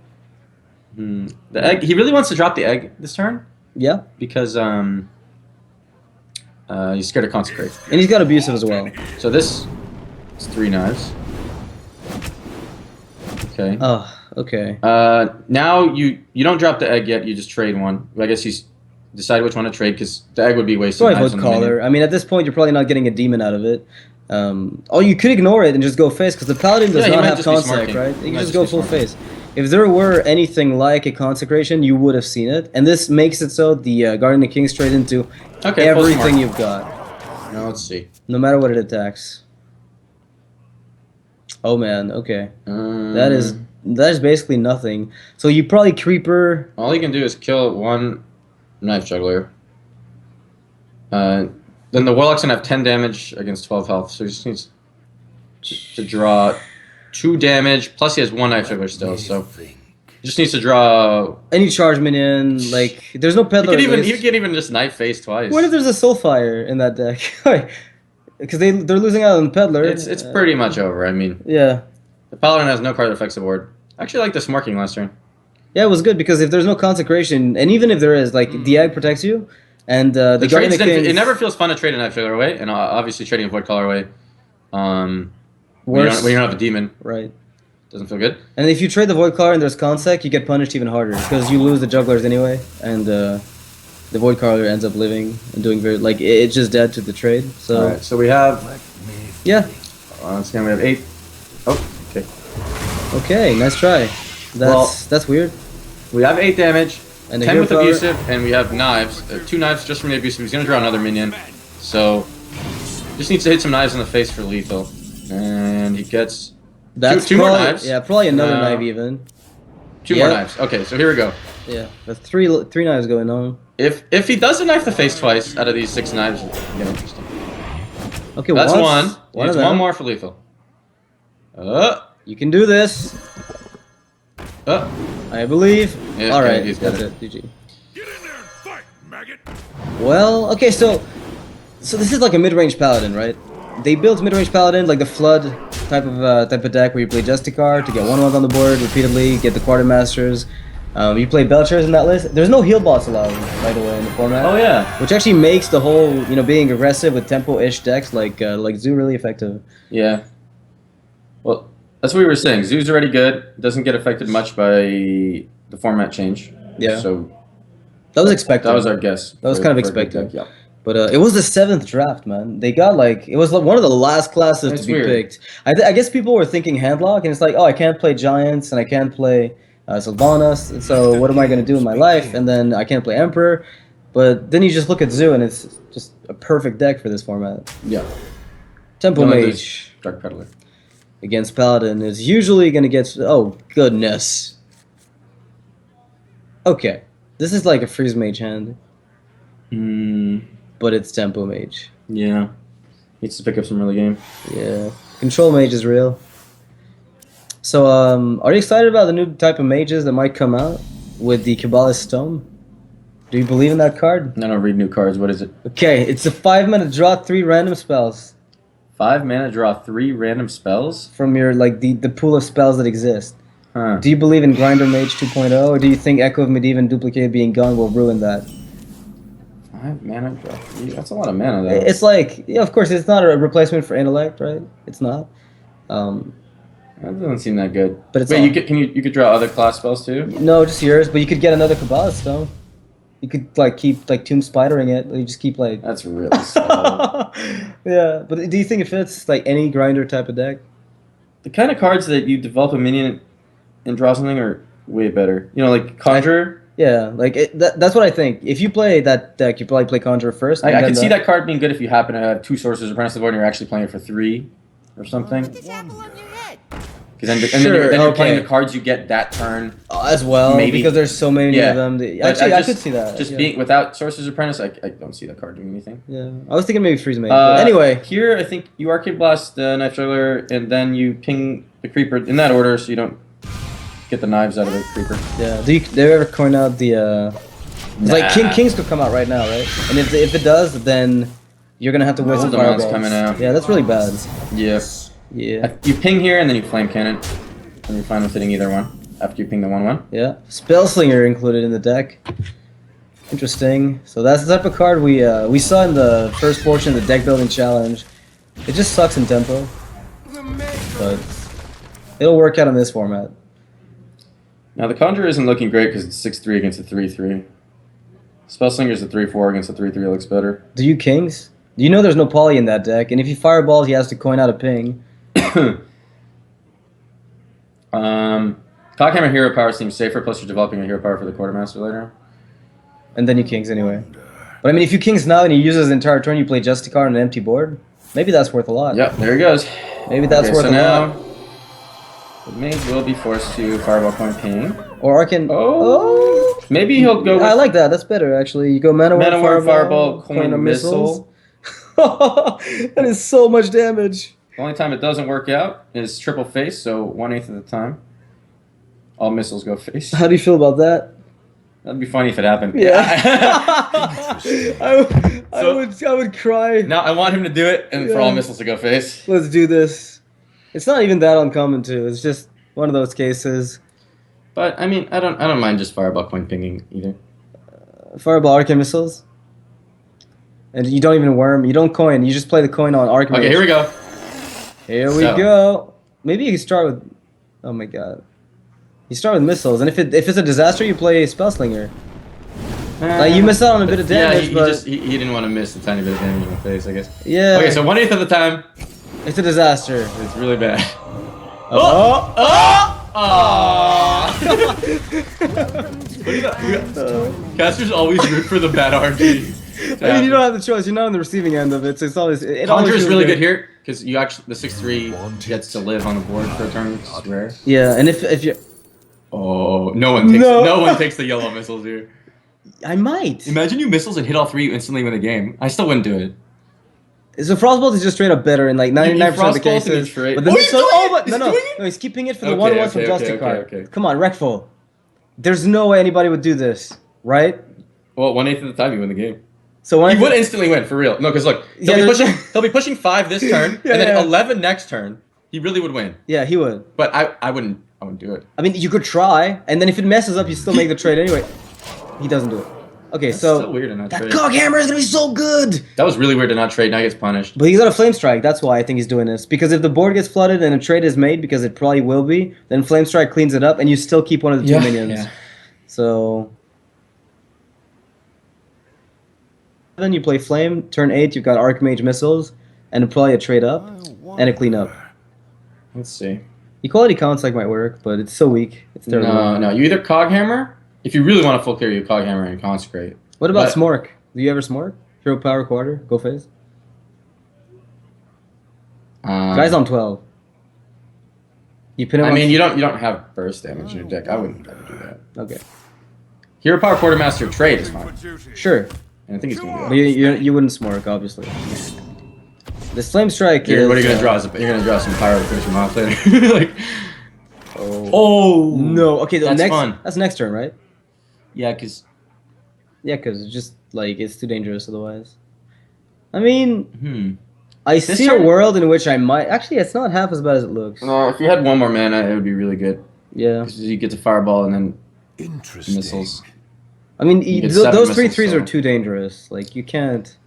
The egg. He really wants to drop the egg this turn Yeah, because he's scared of consecrate. and he's got abusive as well. So this is 3 knives. Okay. Oh, okay. Now you don't drop the egg yet. You just trade one. I guess he's decide which one to trade because the egg would be wasted. Probably Void Caller. I mean, at this point, you're probably not getting a demon out of it. You could ignore it and just go face because the Paladin does Yeah, he not might have just be consec, smarking. right? He You can might just just go be full smarking. face. If there were anything like a consecration, you would have seen it, and this makes it so the Guardian of Kings trade into Okay, full everything smart. you've got, Now let's see. no matter what it attacks. Oh man, okay. That is basically nothing. So you probably Creeper. All he can do is kill one knife juggler. Then the Warlock's gonna have 10 damage against 12 health, so he just needs to draw 2 damage. Plus he has 1 knife juggler still, so he just needs to draw. Any charge minion, like there's no You peddler. could at least. even just knife face twice. What if there's a Soulfire in that deck? Because they're losing out on peddler. It's pretty much over. I mean, Yeah. the Paladin has no card that affects the board. I actually like the Smarking last turn. Yeah, it was good because if there's no consecration, and even if there is, like the egg protects you, and the The Guardian trades of Kings, it never feels fun to trade a knife juggler away, and obviously trading a Void Caller away. When worse, you don't have a demon, right? doesn't feel good. And if you trade the Void Caller and there's consec, you get punished even harder because you lose the jugglers anyway, and the Void Caller ends up living and doing very it's just dead to the trade. So All right, so we have. yeah, Once again, we have 8. Oh, okay. okay, nice try. That's weird. We have 8 damage, And the 10 hero with power- abusive, and we have knives. 2 knives just from the abusive. He's gonna draw another minion, so just needs to hit some knives in the face for lethal, and he gets That's two more probably- knives. Yeah, probably another Uh, knife even. 2 more Yep. knives. Okay, so here we go. Yeah, that's three knives going on. If he does a knife the face twice out of these 6 knives, it'll get interesting. Okay, That's one. One Needs of them. one more for lethal. You can do this. I believe. Yeah, All okay, right, he's got that's it. it. GG. Get in there and fight, maggot. Well, okay, so this is like a mid-range paladin, right? They built mid-range paladin like the flood type of deck where you play Justicar to get 1/1 on the board repeatedly, get the quartermasters. You play Belchers in that list. There's no heal boss allowed, by the way, in the format. Oh yeah. Which actually makes the whole, being aggressive with tempo-ish decks like Zoo really effective. Yeah. Well, that's what we were saying. Zoo's already good. Doesn't get affected much by the format change. Yeah. So That was expected. that was our guess. That was for- kind of for a good expected. deck, yeah. But it was the 7th draft, man. They got it was one of the last classes That's to be weird. picked. I guess people were thinking handlock, and it's like, oh, I can't play Giants, and I can't play Sylvanas, so what am I going to do in my life? And then I can't play Emperor. But then you just look at Zoo, and it's just a perfect deck for this format. Yeah. Tempo Only Mage there's Dark Peddler. against Paladin is usually going to get... Oh, goodness. Okay. This is like a Freeze Mage hand, but it's Tempo Mage. Yeah. Needs to pick up some early game. Yeah. Control Mage is real. So, are you excited about the new type of mages that might come out with the Kabbalist Stone? Do you believe in that card? I don't read new cards. What is it? Okay, it's a 5-mana draw 3 random spells 5 mana, draw 3 random spells? from your the pool of spells that exist. Huh. Do you believe in Grinder Mage 2.0, or do you think Echo of Medivh and Duplicate being gone will ruin that? 5 mana, draw 3? That's a lot of mana, though. It's like, yeah, of course, it's not a replacement for Intellect, right? It's not. That doesn't seem that good. But it's Wait, all- you could draw other class spells too? No, just yours, but you could get another Kabbalist Stone. You could keep Tomb Spidering it. You just keep That's really slow. yeah, but do you think it fits any grinder type of deck? The kind of cards that you develop a minion and draw something are way better. Like Conjurer. Yeah, that's what I think. If you play that deck, you probably play Conjurer first. I could see that card being good if you happen to have 2 Sorcerers Apprentice on the board and you're actually playing it for 3 or something. Put this apple on your head. Because then, Sure, then you're playing okay. the cards you get that turn. as well, Maybe. because there's so many Yeah. of them. But Actually, I just- could see that. Just yeah. being without Sorcerer's Apprentice, I don't see that card doing anything. Yeah, I was thinking maybe Freeze Mage. But anyway, Here I think you Arcade Blast the Knife Juggler, and then you ping the Creeper in that order, so you don't get the knives out of the Creeper. yeah. Do you ever coin out the? It's like Nah. Kings could come out right now, right? And if it does, then you're gonna have to waste Old the Demon's fireballs. coming out. Yeah, that's really bad. Yeah. Yeah. You ping here, and then you Flame Cannon, and you're fine with hitting either one after you ping the 1/1. Yeah, Spellslinger included in the deck. Interesting. So that's the type of card we saw in the first portion of the deck building challenge. It just sucks in tempo, but it'll work out in this format. Now the Conjurer isn't looking great because it's 6/3 against a 3/3. Spellslinger's a 3/4 against a 3/3 looks better. Do you Kings? Do you know there's no poly in that deck? And if he fireballs, he has to coin out a ping. Cockhammer Hero Power seems safer, plus you're developing a Hero Power for the Quartermaster later. And then you Kings anyway. But I mean, if you Kings now and you use his entire turn, you play Justicar on an empty board. Maybe that's worth a lot. Yep, there he goes. Maybe that's Okay, worth so a now lot. the mage will be forced to Fireball Coin Ping. Or Archon. Oh. Maybe he'll go with I like that. That's better, actually. You go Mana Mana Ward, Ward, Fireball, Coin, or Missile. That is so much damage. The only time it doesn't work out is triple face, so 1/8 of the time. All missiles go face. How do you feel about that? That'd be funny if it happened. Yeah. I would cry. Now I want him to do it, and for all Yeah. missiles to go face. Let's do this. It's not even that uncommon too. It's just one of those cases. But I mean, I don't mind just Fireball Coin pinging either. Fireball Arcane Missiles. And you don't even worm. You don't coin. You just play the coin on Arcane. Okay, here we go. Here we So. go. Maybe you can start with. Oh my god. You start with missiles, and if it's a disaster, you play Spellslinger. You miss out on a bit of damage, yeah, but he didn't want to miss a tiny bit of damage in the face, I guess. yeah. Okay, so 1/8 of the time, it's a disaster. it's really bad. Oh! Casters always root for the bad RNG. I mean, you don't have the choice. You're not on the receiving end of it, so it's always. It always Conjure is feels really good here because you actually the 6/3 gets to live on the board for a turn, which is rare. Yeah, and if you Oh, no one takes the yellow missiles here. I might. Imagine you missiles and hit all 3, you instantly win the game. I still wouldn't do it. So Frostbolt is just straight up better in like 99% of the Frostbolt and cases. you trade- But the Oh, he's missile, doing oh, it! but Is no, he no, doing it? no, he's keeping it for the Okay, 1-1 okay, from okay, Justicar. okay. Come on, Reckful. There's no way anybody would do this, right? Well, 1/8 of the time you win the game. So when He would instantly win, for real. No, because look, Yeah, he'll be pushing 5 this turn, Yeah, and then yeah. 11 next turn. He really would win. Yeah, he would. But I wouldn't do it. I mean, you could try, and then if it messes up, you still make the trade anyway. He doesn't do it. Okay, That's so so weird to not that trade. cog hammer is gonna be so good. That was really weird to not trade. Now he gets punished. But he's got a flame strike. That's why I think he's doing this. Because if the board gets flooded and a trade is made, because it probably will be, then flame strike cleans it up, and you still keep one of the two minions. Yeah. So then you play flame. Turn 8, you've got Archmage missiles, and probably a trade up and a clean up. Let's see. Equality counts like might work, but it's so weak. It's terrible. No. You either cog hammer. If you really want to full clear, you cog hammer and consecrate. What about But- Smork? Do you ever Smork? Hero power quarter? Go phase? Guy's on 12. You pin him I on... mean, you don't have burst damage in your deck. I wouldn't ever do that. Okay. Hero power quartermaster trade is fine, Sure. and I think he's gonna do But that. you wouldn't Smork, obviously. This flame strike is... What are you gonna draw? You're gonna draw some pyro to finish him off later. Like, oh. No. Okay, That's next, fun. That's next turn, right? yeah, because Yeah, because it's just, like, it's too dangerous otherwise. I mean, I This see a turn- world in which I might... Actually, it's not half as bad as it looks. no, if you had one more mana, it would be really good. Yeah. Because you get to fireball and then Interesting. missiles. I mean, You get 7 those 3/3s missiles, so- are too dangerous. Like, you can't...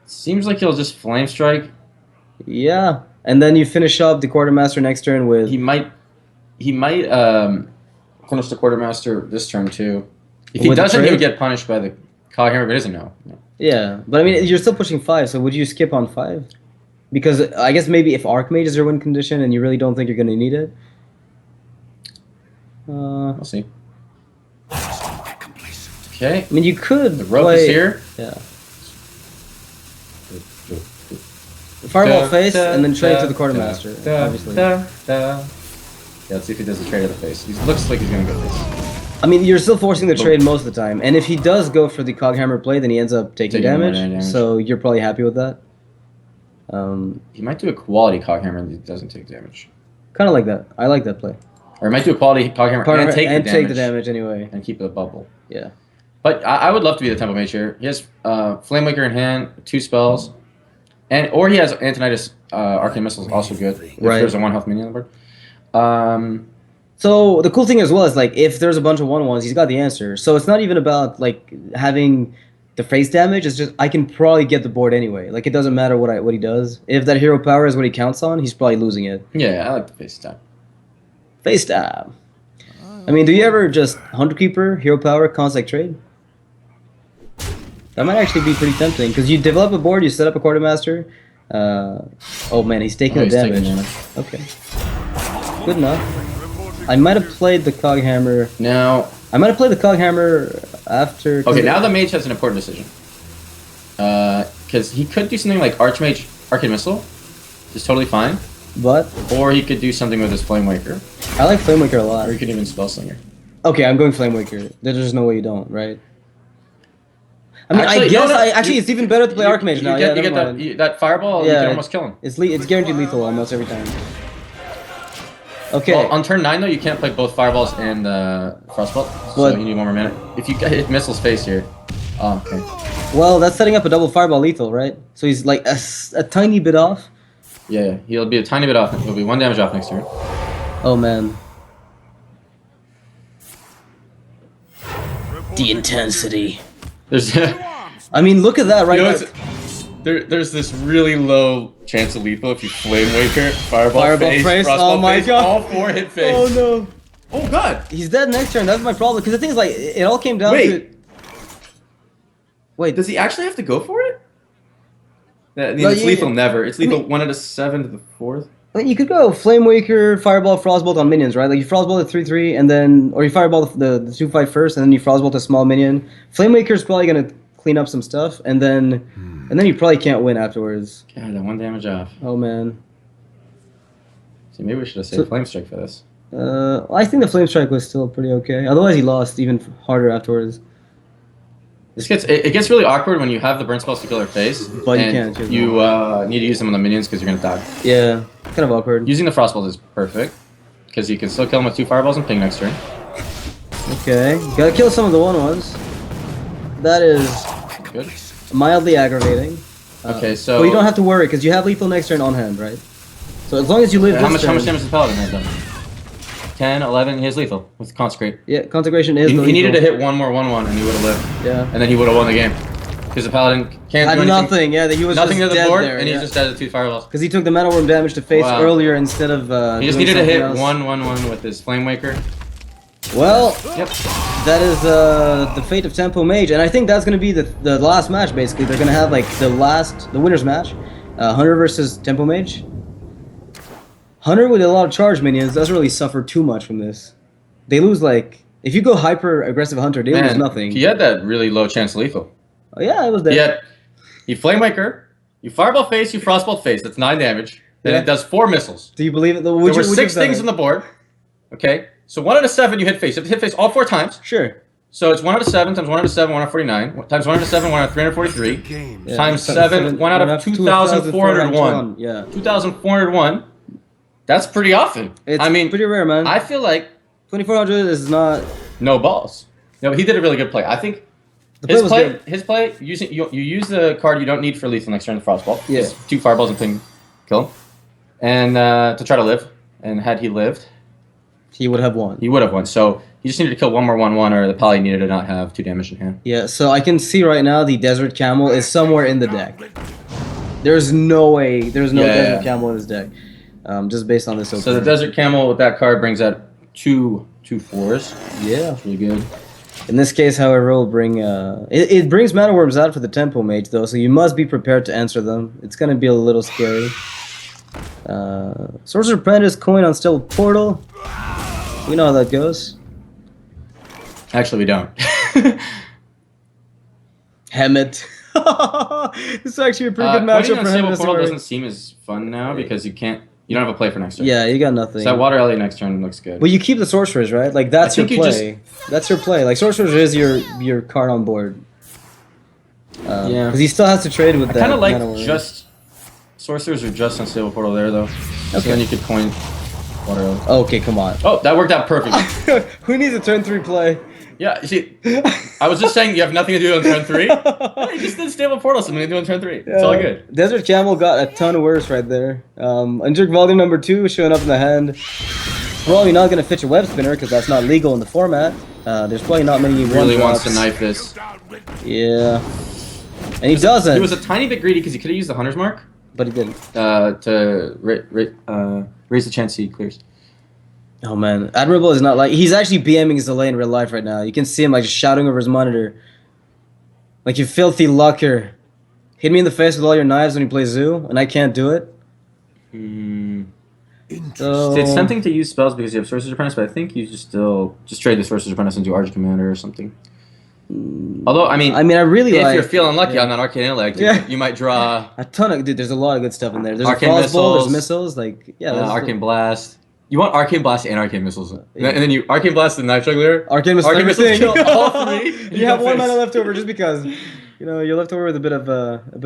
Seems like he'll just flame strike. Yeah. And then you finish up the quartermaster next turn with... He might finish the quartermaster this turn too. If he With the doesn't, he would trade? get punished by the cog hammer, but he doesn't know. No. Yeah, but I mean, you're still pushing 5, so would you skip on 5? Because I guess maybe if Archmage is your win condition and you really don't think you're going to need it. We'll see. Okay, I mean, you could the rope play... is here. Yeah. Fireball Da, face da, and then trade da, to the quartermaster, da, obviously. da, da. Yeah, let's see if he does the trade of the face. He looks like he's gonna go face. I mean, you're still forcing the trade most of the time, and if he does go for the coghammer play, then he ends up taking Taking more damage, damage. so you're probably happy with that. He might do a quality cog hammer and he doesn't take damage. Kind of like that. I like that play. Or he might do a quality cog hammer and take the damage anyway. and keep the bubble. Yeah. But I would love to be the Temple Mage here. He has Flame Waker in hand, 2 spells, or he has Antonidas Arcane Missiles, also good. If Right. there's a 1 health minion on the board. So the cool thing as well is like if there's a bunch of 1/1s, he's got the answer. So it's not even about like having the face damage. It's just I can probably get the board anyway. Like it doesn't matter what he does. If that hero power is what he counts on, he's probably losing it. Yeah, I like the face stab. Face stab. I mean, do you ever just Hunter Keeper, hero power, contact trade? That might actually be pretty tempting because you develop a board, you set up a quartermaster. Oh man, he's taking the He's taking damage. damage. Okay, good enough. I might have played the cog hammer. Now, I might have played the cog hammer after. okay, now the mage has an important decision. Because he could do something like Archmage Arcane Missile, is totally fine. But Or he could do something with his Flame Waker. I like Flame Waker a lot. Or he could even Spellslinger. Okay, I'm going Flame Waker. There's just no way you don't, right? I mean, Actually, I guess no, no, actually you- it's even better to play Archmage now. You get, Yeah, you never get mind. that fireball, you Yeah, can almost kill him. It's guaranteed lethal almost every time. Okay. Well, on turn 9 though, you can't play both fireballs and frostbolt, so But- you need 1 more minute. If you get hit missile's face here, oh, okay. Well, that's setting up a double fireball lethal, right? So he's like a tiny bit off. Yeah, he'll be a tiny bit off. He'll be 1 damage off next turn. Oh man. The intensity. There's, I mean, look at that right you know, now. there's this really low chance of lethal if you Flame Waker, fireball, Fireball face, frostbolt oh my face, God. all 4 hit face. Oh no. Oh god! He's dead next turn. That's my problem. Because the thing is, like, it all came down Wait. to. Wait. Does he actually have to go for it? I mean, No, it's you- lethal never. It's I lethal mean- 1 out of 7 to the 4th. I mean, you could go Flame Waker, Fireball, Frostbolt on minions, right? Like you Frostbolt at 3/3, and then, or you Fireball the 2/5 first, and then you Frostbolt a small minion. Flame Waker is probably gonna clean up some stuff, and then you probably can't win afterwards. God, that 1 damage off. Oh man. See, maybe we should have saved So- Flame Strike for this. I think the Flame Strike was still pretty okay. Otherwise, he lost even harder afterwards. It gets really awkward when you have the burn spells to kill their face, But you and can't. you need to use them on the minions because you're gonna die. Yeah, kind of awkward. Using the frost balls is perfect because you can still kill them with 2 fireballs and ping next turn. Okay, gotta kill some of the 1/1s. That is Good. mildly aggravating. Okay, so But you don't have to worry because you have lethal next turn on hand, right? So as long as you live how this much turn, damage does the paladin have done? 10, 11. He has lethal with consecrate. yeah, consecration is. He the needed to lethal. hit one more 1/1 and he would have lived, Yeah. and then he would have won the game because the paladin can't Had do anything. nothing. Yeah, that he was Nothing just to the dead board, there, and yeah. he's just dead at 2 fireballs. Because he took the mana worm damage to face Wow. earlier instead of. He just doing needed to hit something else. 1/1 with his flame waker. Well, Yep. that is the fate of Tempo Mage, and I think that's gonna be the last match. Basically, they're gonna have like the winners match, Hunter versus Tempo Mage. Hunter with a lot of charge minions doesn't really suffer too much from this. They lose like if you go hyper aggressive Hunter, they lose Man, nothing. he had that really low chance lethal. Oh yeah, it was there. You flame waker, you fireball face, you frostball face. That's 9 damage. Then Yeah. it does 4 missiles. Do you believe it? There were 6 things on the board. Okay, so 1 out of 7 you hit face. You have to hit face all 4 times. Sure. So it's 1 out of 7 times 1 out of 7, 1 out of 49 times 1 out of 7, 1 out of 343 Yeah. times 7, 1 out of 2,401. Yeah. 2,401. That's pretty often. It's I mean, pretty rare, man. I feel like 2400 is not. no balls. No, but he did a really good play. I think The play was good. his play, using you use the card you don't need for lethal next turn, the frostball. Yeah. Just 2 fireballs and ping, kill him, and to try to live. And had he lived, He would have won. he would have won. So he just needed to kill 1 more 1/1, or the Poly needed to not have 2 damage in hand. Yeah, so I can see right now the Desert Camel is somewhere in the deck. There's no way, there's no Yeah. Desert Camel in this deck. Just based on this. So the opening. Desert Camel with that card brings out 2 4s. Yeah. That's really good. In this case, however, will bring it brings mana worms out for the Tempo Mage though, so you must be prepared to answer them. It's gonna be a little scary. Sorcerer Apprentice coin on Still Portal. We know how that goes. Actually, we don't. Hemet. This is actually a pretty good Coining matchup on for Stable Hemet. Portal doesn't seem as fun now because you don't have a play for next turn. Yeah, you got nothing. So that Water Alley next turn looks good. Well, you keep the sorcerers, right? Like that's I your think you play. That's your play. Like sorcerers is your card on board. Yeah. Because he still has to trade with I that. kind of like mana worm. just sorcerers are just on Stable Portal there though. So Okay. then you could coin Water Alley. Okay, come on. Oh, that worked out perfectly. Who needs a turn 3 play? Yeah, you see, I was just saying you have nothing to do on turn 3. Yeah, you just did Stable Portal, something to do on turn 3. It's all good. Desert Camel got a ton worse right there. Injured Volume number 2 showing up in the hand. Probably not going to fetch a web spinner because that's not legal in the format. There's probably not many Really one wants to drops. knife this. Yeah. And he doesn't. He was a tiny bit greedy because he could have used the Hunter's Mark But he didn't. to raise the chance he clears. Oh man, Admirable is not like he's actually BMing Zalae in real life right now. You can see him like just shouting over his monitor, like "You filthy lucker, hit me in the face with all your knives when you play Zoo, and I can't do it." So It's tempting to use spells because you have Sorcerer's Apprentice, but I think you just trade the Sorcerer's Apprentice into Archon Commander or something. Although I mean, I really if like. you're feeling lucky on that Arcane Intellect, Yeah. you might draw a ton of dude. There's a lot of good stuff in there. There's Arcane a Frostbolt, there's missiles, missiles. Like yeah, there's Arcane Blast. You want Arcane Blast and Arcane Missiles, and then you Arcane Blast the Knife Juggler. Arcane missiles. Arcane Missiles everything. kill all 3. and You have go one face. mana left over just because you're left over with a bit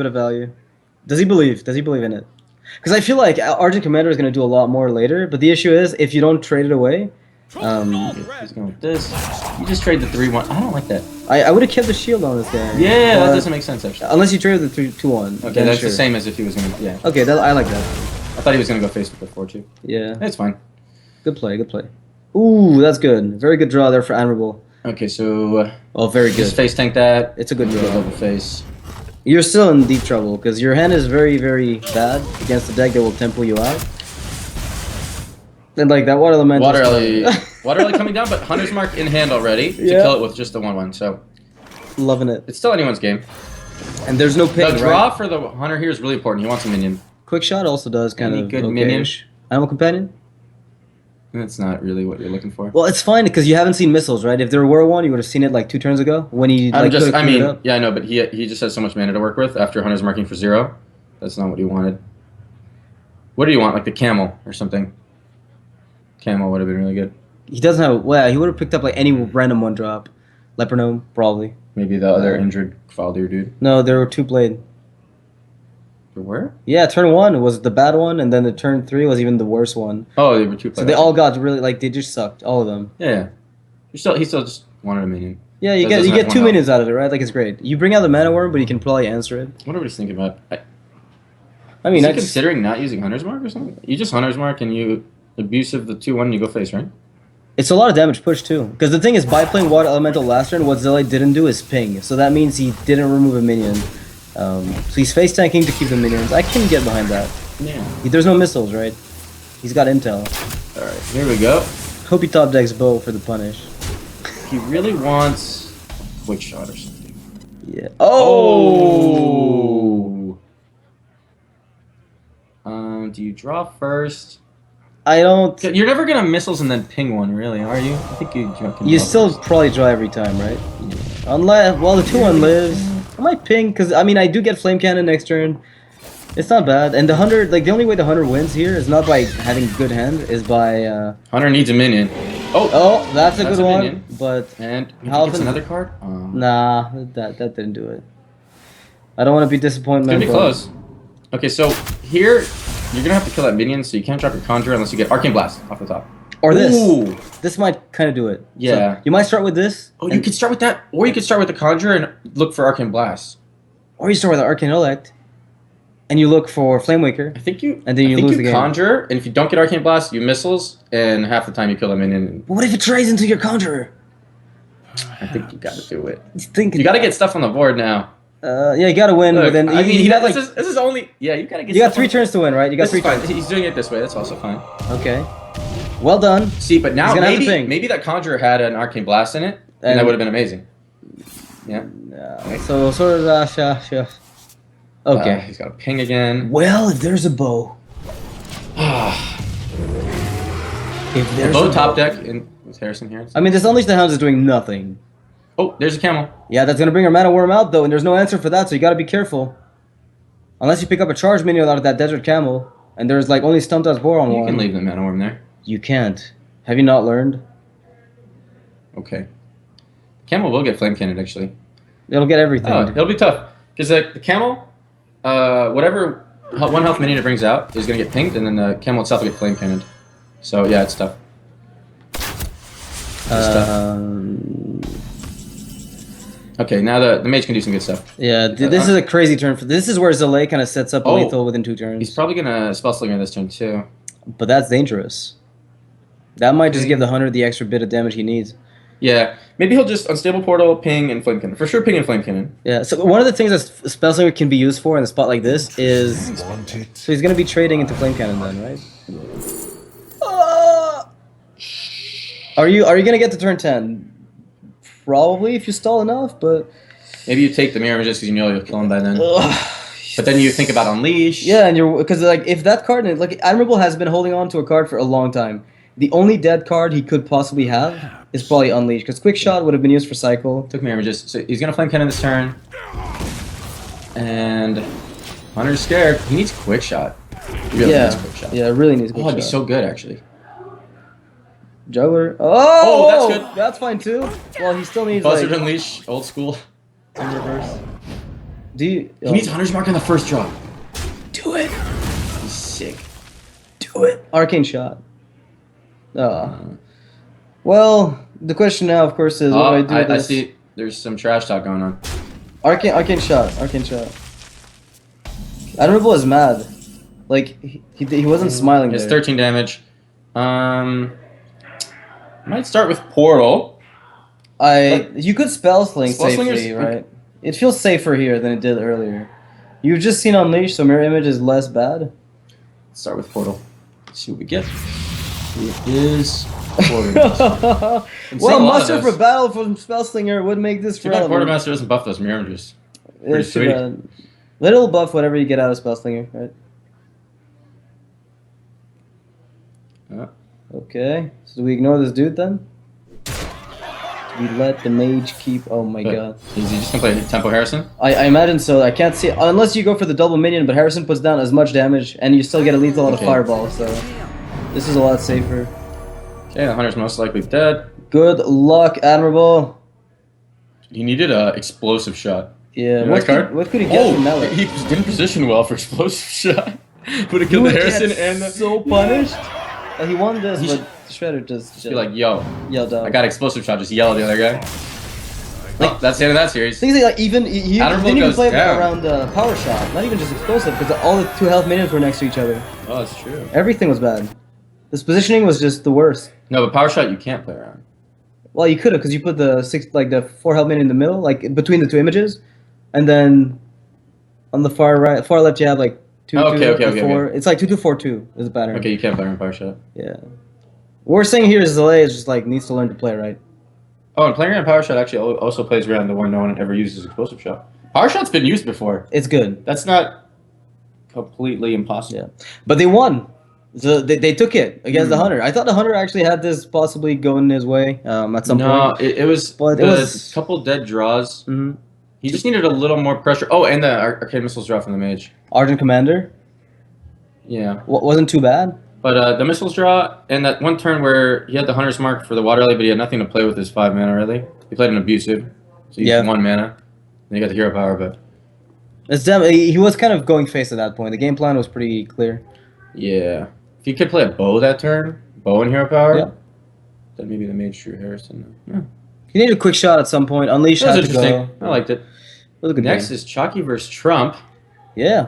of value. Does he believe? Does he believe in it? Because I feel like Argent Commander is going to do a lot more later, but the issue is if you don't trade it away, He's going with this. You just trade the 3/1. I don't like that. I would have kept the shield on this guy. Yeah, that But- doesn't make sense actually. Unless you trade the 2/1. Okay, then that's sure. the same as if he was gonna. Yeah, Okay, I like that. I thought he was gonna go face with the 4/2. Yeah, It's fine. good play, good play. Ooh, that's good. Very good draw there for Admirable. Okay, so Oh, very good. just face tank that. It's a good Go draw. double face. You're still in deep trouble because your hand is very, very bad against the deck that will tempo you out. And like that water element. Water Alley, Water Alley coming down, but Hunter's Mark in hand already to Yeah. kill it with just the 1/1. So Loving it. it's still anyone's game. And there's no The ping, draw right? for the Hunter here is really important. He wants a minion. Quick shot also does kind Any of good okay-ish. minion? Animal Companion? That's not really what you're looking for. Well, it's fine because you haven't seen missiles, right? If there were one, you would have seen it like 2 turns ago when he like could've I cleared mean, up. yeah, I know, but he just has so much mana to work with after Hunter's marking for 0. That's not what he wanted. What do you want? Like the camel or something? Camel would have been really good. He doesn't have. Well, he would have picked up like any random 1 drop. Leper Gnome, probably. Maybe the other injured Kvaldir dude. No, there were 2 played. Where? Yeah, turn 1 was the bad one, and then the turn 3 was even the worst one. Oh, they were 2 played. So they all got really like they just sucked, all of them. Yeah. He still just wanted a minion. Yeah, you Doesn't get have 2 one minions out of it, right? Like it's great. You bring out the mana worm, but you can probably answer it. What everybody's thinking about? I mean, Is he that's considering not using Hunter's Mark or something? You just Hunter's Mark and you abusive the 2-1 and you go face, right? it's a lot of damage push too. Because the thing is, by playing Water Elemental last turn, what Zalae didn't do is ping. So that means he didn't remove a minion. So he's face tanking to keep the minions. I can get behind that. Yeah. There's no missiles, right? He's got intel. Alright, here we go. Hope he top decks bow for the punish. He really wants quick shot or something. Yeah. Oh. Do you draw first? I don't. You're never gonna missiles and then ping one, really, are you? I think you can You draw still first. probably draw every time, right? Unless, well, the 2-1 lives. I might ping because I mean I do get flame cannon next turn. It's not bad, and the hunter, like the only way the hunter wins here is not by having good hand, is by. Hunter needs a minion. Oh, Oh, that's a good one, minion. but And he How gets often- another card. nah, that didn't do it. I don't want to be disappointed. It's gonna be close. Okay, so here you're gonna have to kill that minion, so you can't drop your conjure unless you get Arcane Blast off the top. Or this. Ooh. This might kind of do it. Yeah. So you might start with this. Oh, you could start with that, or you could start with the conjure and look for Arcane Blast. Or you start with the Arcane Elect, and you look for Flame Waker. I think you. And then you I think lose you the game. conjure, and if you don't get Arcane Blast, you missiles, and half the time you kill the minion. But what if it trades into your Conjurer? I think you gotta do it. He's thinking. You gotta get stuff on the board now. Yeah, you gotta win. Look, but then I mean, you got like this is only. Yeah, you gotta get. you got stuff 3 on- turns to win, right? You got This 3 is fine. turns. He's doing it this way. That's also fine. Okay. Well done. See, but now He's gonna have to ping. maybe that conjurer had an Arcane Blast in it, and that And- would have been amazing. Yeah. So sort of sure. Okay. He's got a ping again. Well, if there's a bow. If there's Low a top bow. deck in with Harrison here. I mean, this Unleash the Hounds is doing nothing. Oh, there's a camel. Yeah, that's gonna bring our mana worm out though, and there's no answer for that, so you gotta be careful. Unless you pick up a charge minion out of that desert camel, and there's like only Stumped Boar on You one. can leave the mana worm there. You can't. Have you not learned? Okay. Camel will get flame cannon actually. It'll get everything. Oh, it'll be tough because the camel, whatever 1 health minion it brings out is gonna get pinged, and then the camel itself will get flame cannoned. So yeah, it's tough. Okay, now the mage can do some good stuff. Yeah, this is a crazy turn for this is where Zalae kind of sets up a lethal within 2 turns. He's probably gonna spell slinger this turn too. But that's dangerous. That might just give the hunter the extra bit of damage he needs. Yeah, maybe he'll just unstable portal, ping, and flame cannon. For sure, ping and flame cannon. Yeah, so one of the things that Spellslinger can be used for in a spot like this is... So he's going to be trading into Flame Cannon then, right? Are you going to get to turn 10? Probably, if you stall enough, but... Maybe you take the mirror images because you know you'll kill him by then. But then you think about Unleash. Yeah, and you're... Because, like, if that card... Like, Admirable has been holding on to a card for a long time. The only dead card he could possibly have is probably Unleash, because Quick Shot would have been used for Cycle. Took mirror images. So he's gonna flame cannon this turn. And Hunter's scared. He needs Quick Shot. He really needs Quick Shot. Yeah, really needs Quick Oh, Shot. it'd be so good actually. Juggler. Oh, that's good. That's fine too. Well, he still needs Buzzard like Unleash, old school. in reverse. Do you? He needs Hunter's Mark on the first drop. do it. He's sick. Do it. Arcane Shot. Well, the question now, of course, is what do I do with I this? see. There's some trash talk going on. Arcane Shot. Admirable is mad. Like he wasn't smiling. He has there. 13 damage. Might start with Portal. You could spell sling Spell safely, Slinger's- right? It feels safer here than it did earlier. You've just seen Unleash, so Mirror Image is less bad. Start with Portal. Let's see what we get. It is Portal. Well, muster for battle from Spellslinger would make this Too bad relevant. Quartermaster doesn't buff those mirror images. Pretty It's too sweet. bad. Little buff whatever you get out of Spellslinger, right? Yeah. Okay, so do we ignore this dude then? Do we let the mage keep... Oh my god. Is he just gonna play Tempo Harrison? I imagine so. I can't see... Unless you go for the double minion, but Harrison puts down as much damage, and you still get a lethal on a Okay. fireball, so... This is a lot safer. Okay, the Hunter's most likely dead. Good luck, Admirable. He needed a explosive shot. Yeah, You know what that card? could he get from Oh, Melee? he didn't position well for explosive shot. Would have killed the Harrison and the. so punished. He won this, He but Shredder just Be like, yo, yelled out. I got explosive shot. Just yell at the other guy. Oh, that's the end of that series. Things like even he Admirable didn't even goes play down. around power shot, not even just explosive, because all the 2 health minions were next to each other. Oh, that's true. Everything was bad. This positioning was just the worst. No, but power shot you can't play around. Well, you could have, because you put the 4 health minion in the middle, like between the 2 images, and then on the far left you have like 2, Oh, 2, okay, 4. It's like 2, 2, 4, 2 is the pattern. Okay, you can't play around power shot. Yeah. What we're saying here is Zalae is just like needs to learn to play right. Oh, and playing around power shot actually also plays around the one no one ever uses explosive shot. Power shot's been used before. It's good. That's not completely impossible. Yeah, but they won. So they took it against the Hunter. I thought the Hunter actually had this possibly going his way at some point. No, it was But the it was- couple dead draws. Mhm. He just needed a little more pressure. Oh, and the arcade missiles draw from the mage. Argent Commander Yeah. wasn't too bad. But the missiles draw, and that one turn where he had the Hunter's Mark for the water lily, but he had nothing to play with his 5 mana, really. He played an abusive, so he Yeah. used 1 mana. Then he got the hero power, but It's definitely he was kind of going face at that point. The game plan was pretty clear. yeah. If you could play a bow that turn, bow and hero power, Yeah. then maybe the mage drew Harrison. Yeah. He needed a quick shot at some point. Unleash That was had to interesting. go. I liked it. It was a good Next game. is Chalky versus Trump. Yeah.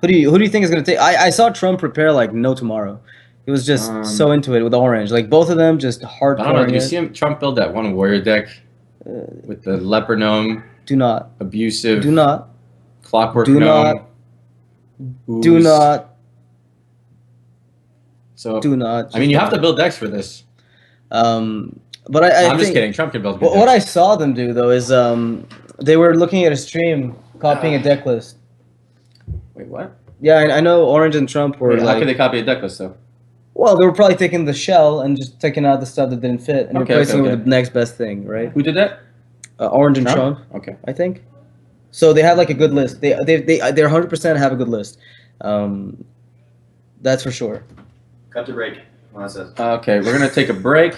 Who do you think is gonna take? I saw Trump prepare like no tomorrow. He was just so into it with orange. Like both of them just I don't know. hardcore. Did you see him Trump build that one warrior deck with the leper gnome, Do not. abusive, Do not. clockwork Do gnome? Do ooze. not. So Do not. I mean, you have to build decks for this. But I I'm think, just kidding. Trump can build. Good What I decks. saw them do though is they were looking at a stream copying a deck list. Wait, what? Yeah, I know Orange and Trump were Wait, how like. could they copy a deck list though? Well, they were probably taking the shell and just taking out the stuff that didn't fit and Okay, replacing okay, it with the next best thing, right? Who did that? Orange and Trump, Okay. I think. So they have like a good list. They're 100% have a good list. That's for sure. Cut to break. Okay, we're gonna take a break.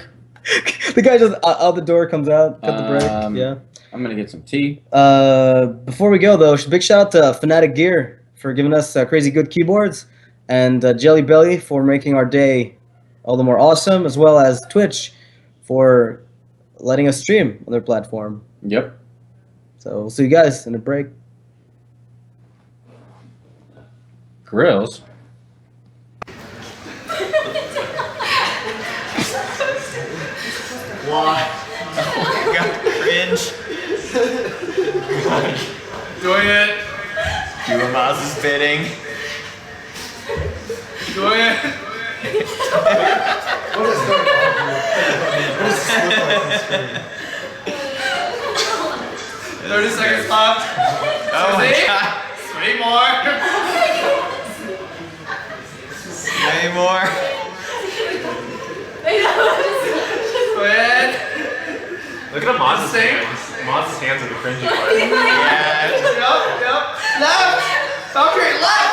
The guy just out the door comes out. Cut the break. Yeah. I'm gonna get some tea. Before we go though, big shout out to Fnatic Gear for giving us crazy good keyboards, and Jelly Belly for making our day all the more awesome, as well as Twitch for letting us stream on their platform. Yep. So we'll see you guys in a break. Grills. Why? Oh my god, cringe. Doing it. Do Amaz's bidding. Doing it. What is going on here? What is this look like on screen? 30 seconds left. Oh my See? god. 3 more. Way more. Quit. Look at Amaz's hands. Amaz's hands are the cringy part. Yeah. Yup. Left. Valkyrie, left.